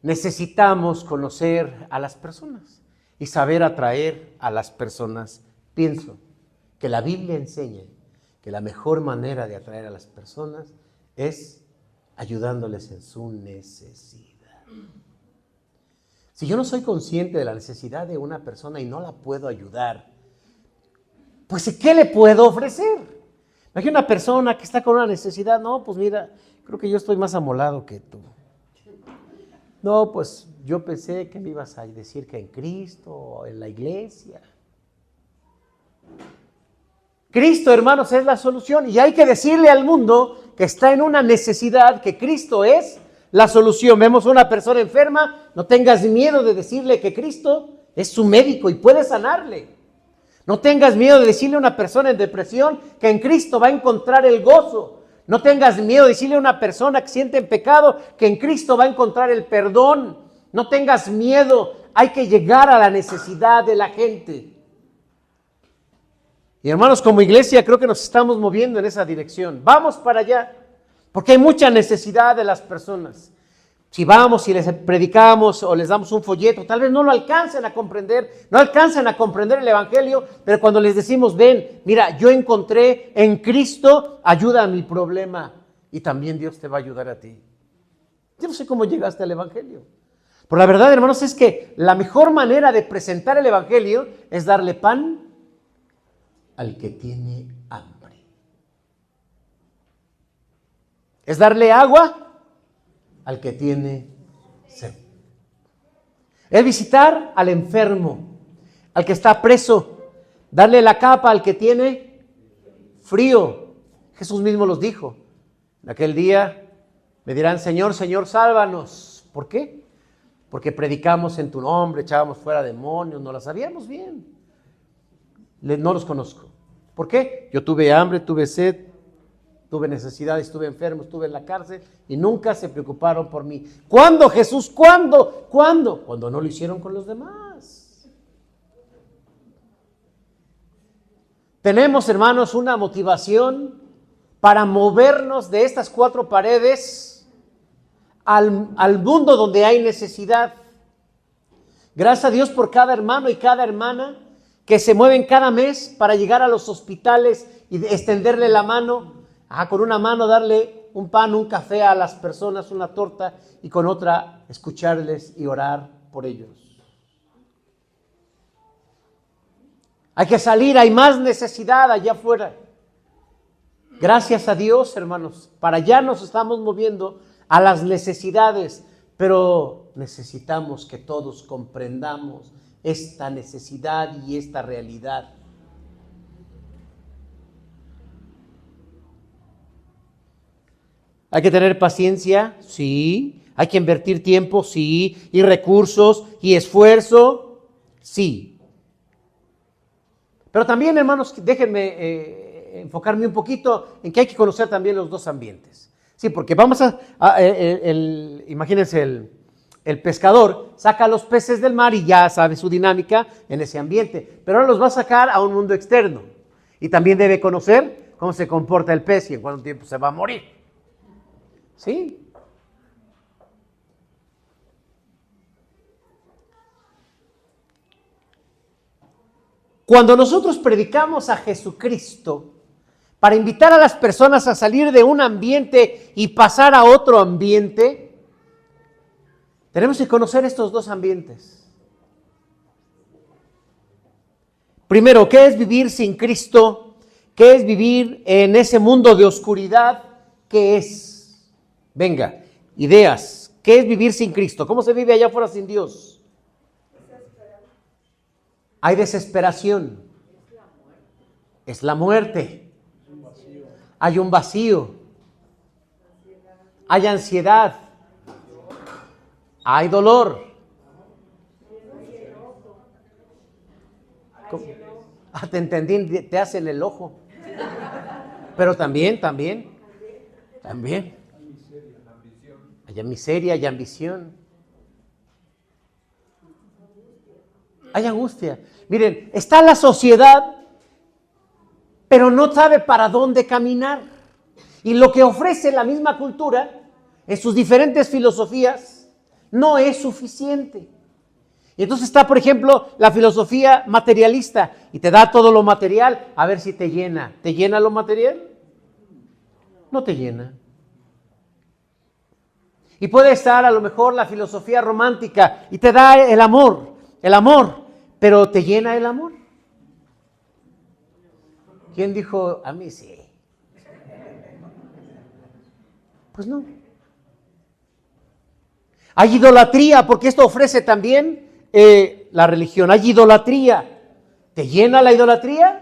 necesitamos conocer a las personas y saber atraer a las personas. Pienso que la Biblia enseña que la mejor manera de atraer a las personas es ayudándoles en su necesidad. Si yo no soy consciente de la necesidad de una persona y no la puedo ayudar, pues ¿qué le puedo ofrecer? Imagina una persona que está con una necesidad, no, pues mira, creo que yo estoy más amolado que tú. No, pues yo pensé que me ibas a decir que en Cristo o en la iglesia. Cristo, hermanos, es la solución y hay que decirle al mundo que está en una necesidad, que Cristo es la solución. Vemos a una persona enferma, no tengas miedo de decirle que Cristo es su médico y puede sanarle. No tengas miedo de decirle a una persona en depresión que en Cristo va a encontrar el gozo. No tengas miedo de decirle a una persona que siente en pecado que en Cristo va a encontrar el perdón. No tengas miedo, hay que llegar a la necesidad de la gente. Y hermanos, como iglesia creo que nos estamos moviendo en esa dirección. Vamos para allá, porque hay mucha necesidad de las personas. Si vamos y les predicamos o les damos un folleto, tal vez no lo alcancen a comprender, no alcancen a comprender el evangelio, pero cuando les decimos, ven, mira, yo encontré en Cristo ayuda a mi problema y también Dios te va a ayudar a ti. Yo no sé cómo llegaste al evangelio. Pero la verdad, hermanos, es que la mejor manera de presentar el evangelio es darle pan al que tiene hambre. Es darle agua al que tiene sed. Es visitar al enfermo, al que está preso, darle la capa al que tiene frío. Jesús mismo los dijo. En aquel día me dirán, Señor, Señor, sálvanos. ¿Por qué? Porque predicamos en tu nombre, echábamos fuera demonios, no las sabíamos bien. No los conozco. ¿Por qué? Yo tuve hambre, tuve sed, tuve necesidades, estuve enfermo, estuve en la cárcel y nunca se preocuparon por mí. ¿Cuándo, Jesús? ¿Cuándo? ¿Cuándo? Cuando no lo hicieron con los demás. Tenemos, hermanos, una motivación para movernos de estas 4 paredes al mundo donde hay necesidad. Gracias a Dios por cada hermano y cada hermana que se mueven cada mes para llegar a los hospitales y extenderle la mano, con una mano darle un pan, un café a las personas, una torta, y con otra escucharles y orar por ellos. Hay que salir, hay más necesidad allá afuera. Gracias a Dios, hermanos, para allá nos estamos moviendo a las necesidades, pero necesitamos que todos comprendamos esta necesidad y esta realidad. Hay que tener paciencia, sí. Hay que invertir tiempo, sí. Y recursos y esfuerzo, sí. Pero también, hermanos, déjenme enfocarme un poquito en que hay que conocer también los dos ambientes. Sí, porque vamos imagínense, el pescador saca los peces del mar y ya sabe su dinámica en ese ambiente, pero ahora los va a sacar a un mundo externo y también debe conocer cómo se comporta el pez y en cuánto tiempo se va a morir. ¿Sí? Cuando nosotros predicamos a Jesucristo para invitar a las personas a salir de un ambiente y pasar a otro ambiente, tenemos que conocer estos dos ambientes. Primero, ¿qué es vivir sin Cristo? ¿Qué es vivir en ese mundo de oscuridad? ¿Qué es? Venga, ideas. ¿Qué es vivir sin Cristo? ¿Cómo se vive allá afuera sin Dios? Hay desesperación. Es la muerte. Hay un vacío. Hay ansiedad. Hay dolor. Te entendí, te hacen el ojo. Pero también. Hay miseria, hay ambición. Hay angustia. Miren, está la sociedad, pero no sabe para dónde caminar. Y lo que ofrece la misma cultura, en sus diferentes filosofías, no es suficiente. Y entonces está, por ejemplo, la filosofía materialista y te da todo lo material a ver si te llena. ¿Te llena lo material? No te llena. Y puede estar a lo mejor la filosofía romántica y te da el amor, pero ¿te llena el amor? ¿Quién dijo? A mí sí. Pues no. Hay idolatría, porque esto ofrece también la religión. Hay idolatría. ¿Te llena la idolatría?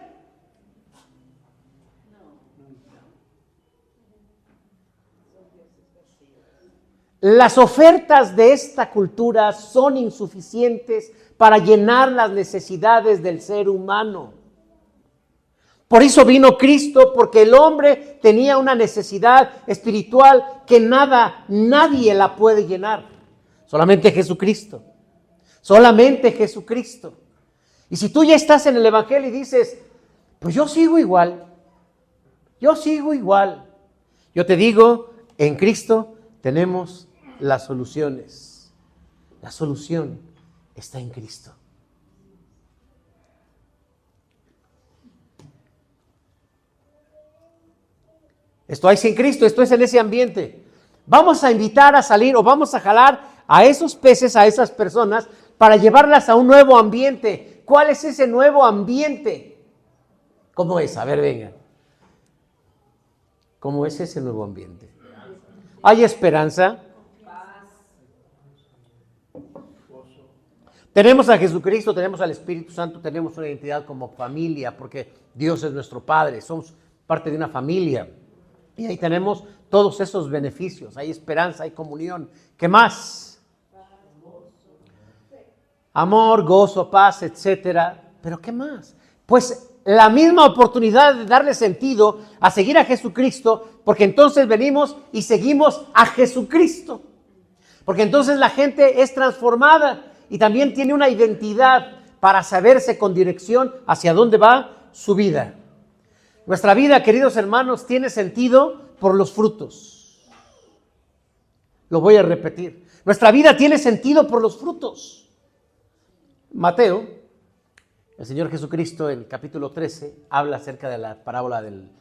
Las ofertas de esta cultura son insuficientes para llenar las necesidades del ser humano. Por eso vino Cristo, porque el hombre tenía una necesidad espiritual que nadie la puede llenar. Solamente Jesucristo. Solamente Jesucristo. Y si tú ya estás en el Evangelio y dices, pues yo sigo igual. Yo te digo, en Cristo tenemos las soluciones. La solución está en Cristo. Esto hay sin Cristo, esto es en ese ambiente. Vamos a invitar a salir o vamos a jalar a esos peces, a esas personas, para llevarlas a un nuevo ambiente. ¿Cuál es ese nuevo ambiente? ¿Cómo es? A ver, vengan. ¿Cómo es ese nuevo ambiente? Hay esperanza. Tenemos a Jesucristo, tenemos al Espíritu Santo, tenemos una identidad como familia, porque Dios es nuestro Padre, somos parte de una familia. Y ahí tenemos todos esos beneficios. Hay esperanza, hay comunión. ¿Qué más? Amor, gozo, paz, etcétera. ¿Pero qué más? Pues la misma oportunidad de darle sentido a seguir a Jesucristo, porque entonces venimos y seguimos a Jesucristo. Porque entonces la gente es transformada y también tiene una identidad para saberse con dirección hacia dónde va su vida. Nuestra vida, queridos hermanos, tiene sentido por los frutos. Lo voy a repetir. Nuestra vida tiene sentido por los frutos. Mateo, el Señor Jesucristo, en el capítulo 13, habla acerca de la parábola del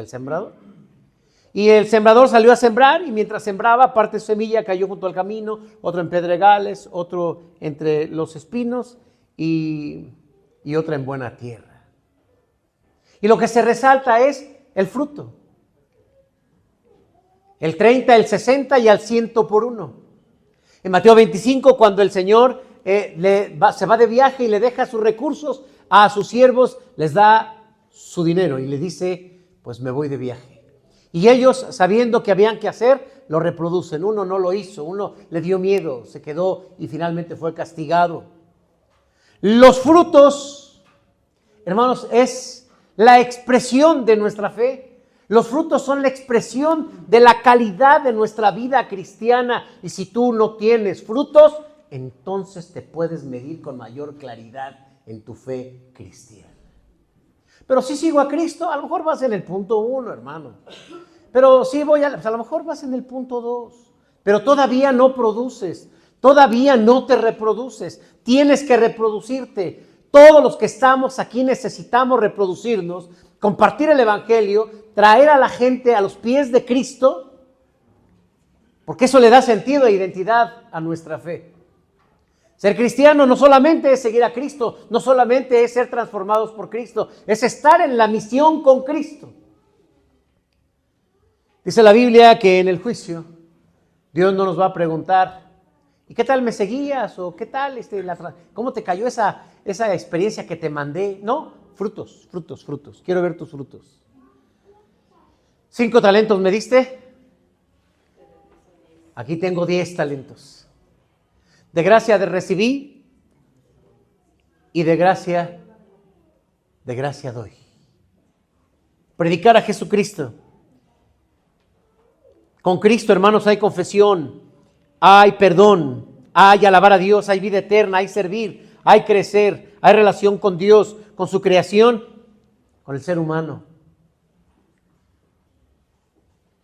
sembrador. Y el sembrador salió a sembrar, y mientras sembraba, parte de su semilla cayó junto al camino, otro en pedregales, otro entre los espinos y otra en buena tierra. Y lo que se resalta es el fruto. El 30, el 60 y al 100 por uno. En Mateo 25, cuando el Señor se va de viaje y le deja sus recursos a sus siervos, les da su dinero y le dice, pues me voy de viaje. Y ellos, sabiendo que habían que hacer, lo reproducen. Uno no lo hizo, uno le dio miedo, se quedó y finalmente fue castigado. Los frutos, hermanos, es la expresión de nuestra fe. Los frutos son la expresión de la calidad de nuestra vida cristiana. Y si tú no tienes frutos, entonces te puedes medir con mayor claridad en tu fe cristiana. Pero si sigo a Cristo, a lo mejor vas en el punto 1, hermano. Pero si voy a lo mejor vas en el punto 2. Pero todavía no produces, todavía no te reproduces. Tienes que reproducirte. Todos los que estamos aquí necesitamos reproducirnos, compartir el evangelio, traer a la gente a los pies de Cristo, porque eso le da sentido e identidad a nuestra fe. Ser cristiano no solamente es seguir a Cristo, no solamente es ser transformados por Cristo, es estar en la misión con Cristo. Dice la Biblia que en el juicio Dios no nos va a preguntar, ¿y qué tal me seguías? ¿O qué tal, cómo te cayó esa experiencia que te mandé? No, frutos. Quiero ver tus frutos. 5 talentos me diste. Aquí tengo 10 talentos. De gracia recibí y de gracia doy. Predicar a Jesucristo. Con Cristo, hermanos, hay confesión, hay perdón, hay alabar a Dios, hay vida eterna, hay servir, hay crecer, hay relación con Dios, con su creación, con el ser humano.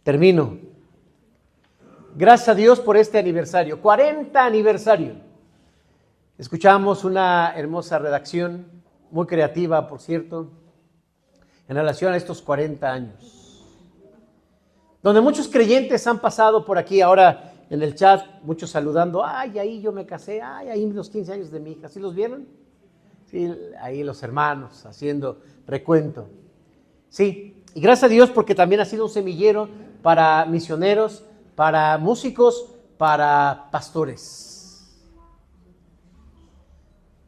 Termino. Gracias a Dios por este aniversario, 40 aniversario. Escuchamos una hermosa redacción, muy creativa, por cierto, en relación a estos 40 años. Donde muchos creyentes han pasado por aquí, ahora en el chat, muchos saludando, ay, ahí yo me casé, ay, ahí los 15 años de mi hija, ¿sí los vieron? Sí, ahí los hermanos haciendo recuento. Sí, y gracias a Dios porque también ha sido un semillero para misioneros, para músicos, para pastores.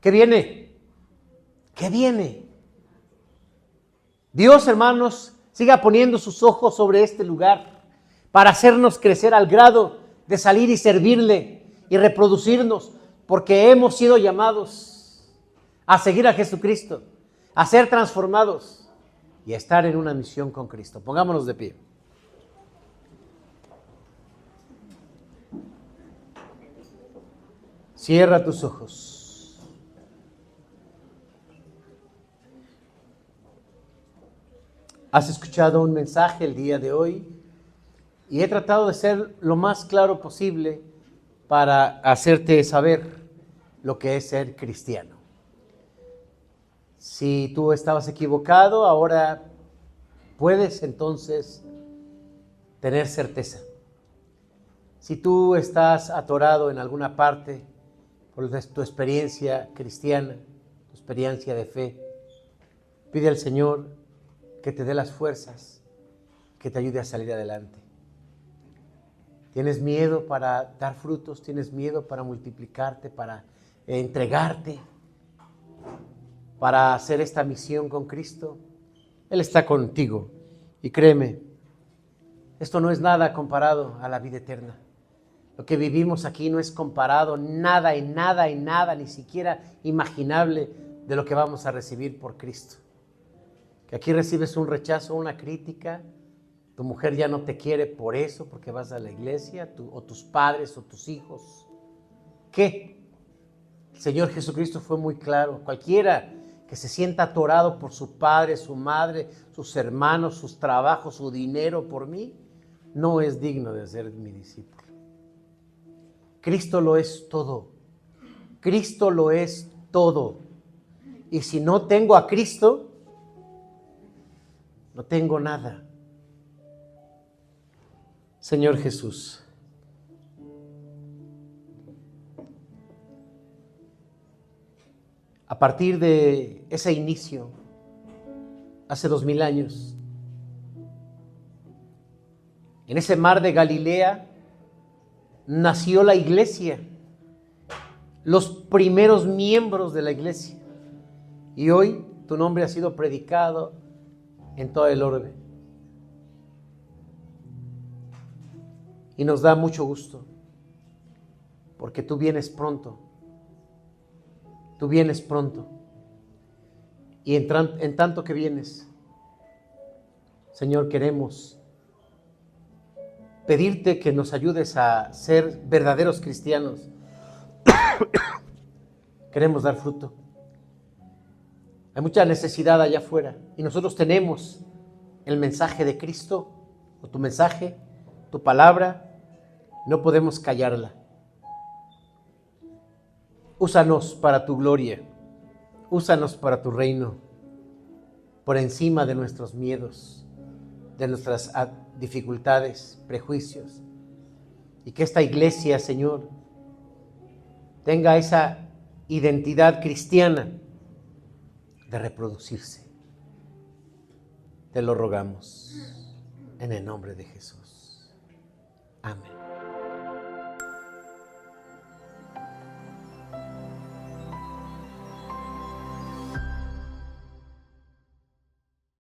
¿Qué viene? ¿Qué viene? Dios, hermanos, siga poniendo sus ojos sobre este lugar para hacernos crecer al grado de salir y servirle y reproducirnos, porque hemos sido llamados a seguir a Jesucristo, a ser transformados y a estar en una misión con Cristo. Pongámonos de pie. Cierra tus ojos. Has escuchado un mensaje el día de hoy y he tratado de ser lo más claro posible para hacerte saber lo que es ser cristiano. Si tú estabas equivocado, ahora puedes entonces tener certeza. Si tú estás atorado en alguna parte por tu experiencia cristiana, tu experiencia de fe, pide al Señor que te dé las fuerzas, que te ayude a salir adelante. ¿Tienes miedo para dar frutos? ¿Tienes miedo para multiplicarte, para entregarte, para hacer esta misión con Cristo? Él está contigo. Y créeme, esto no es nada comparado a la vida eterna. Lo que vivimos aquí no es comparado nada, ni siquiera imaginable de lo que vamos a recibir por Cristo. Que aquí recibes un rechazo, una crítica, tu mujer ya no te quiere por eso, porque vas a la iglesia, o tus padres o tus hijos. ¿Qué? El Señor Jesucristo fue muy claro. Cualquiera que se sienta atorado por su padre, su madre, sus hermanos, sus trabajos, su dinero por mí, no es digno de ser mi discípulo. Cristo lo es todo. Cristo lo es todo. Y si no tengo a Cristo, no tengo nada. Señor Jesús, a partir de ese inicio, hace 2000 años, en ese mar de Galilea, nació la iglesia, los primeros miembros de la iglesia. Y hoy tu nombre ha sido predicado en toda el orbe. Y nos da mucho gusto, porque tú vienes pronto. Tú vienes pronto. Y en tanto que vienes, Señor, queremos pedirte que nos ayudes a ser verdaderos cristianos. Queremos dar fruto. Hay mucha necesidad allá afuera y nosotros tenemos el mensaje de Cristo, o tu mensaje, tu palabra, no podemos callarla. Úsanos para tu gloria, úsanos para tu reino, por encima de nuestros miedos, de nuestras dificultades, prejuicios, y que esta iglesia, Señor, tenga esa identidad cristiana de reproducirse. Te lo rogamos en el nombre de Jesús. Amén.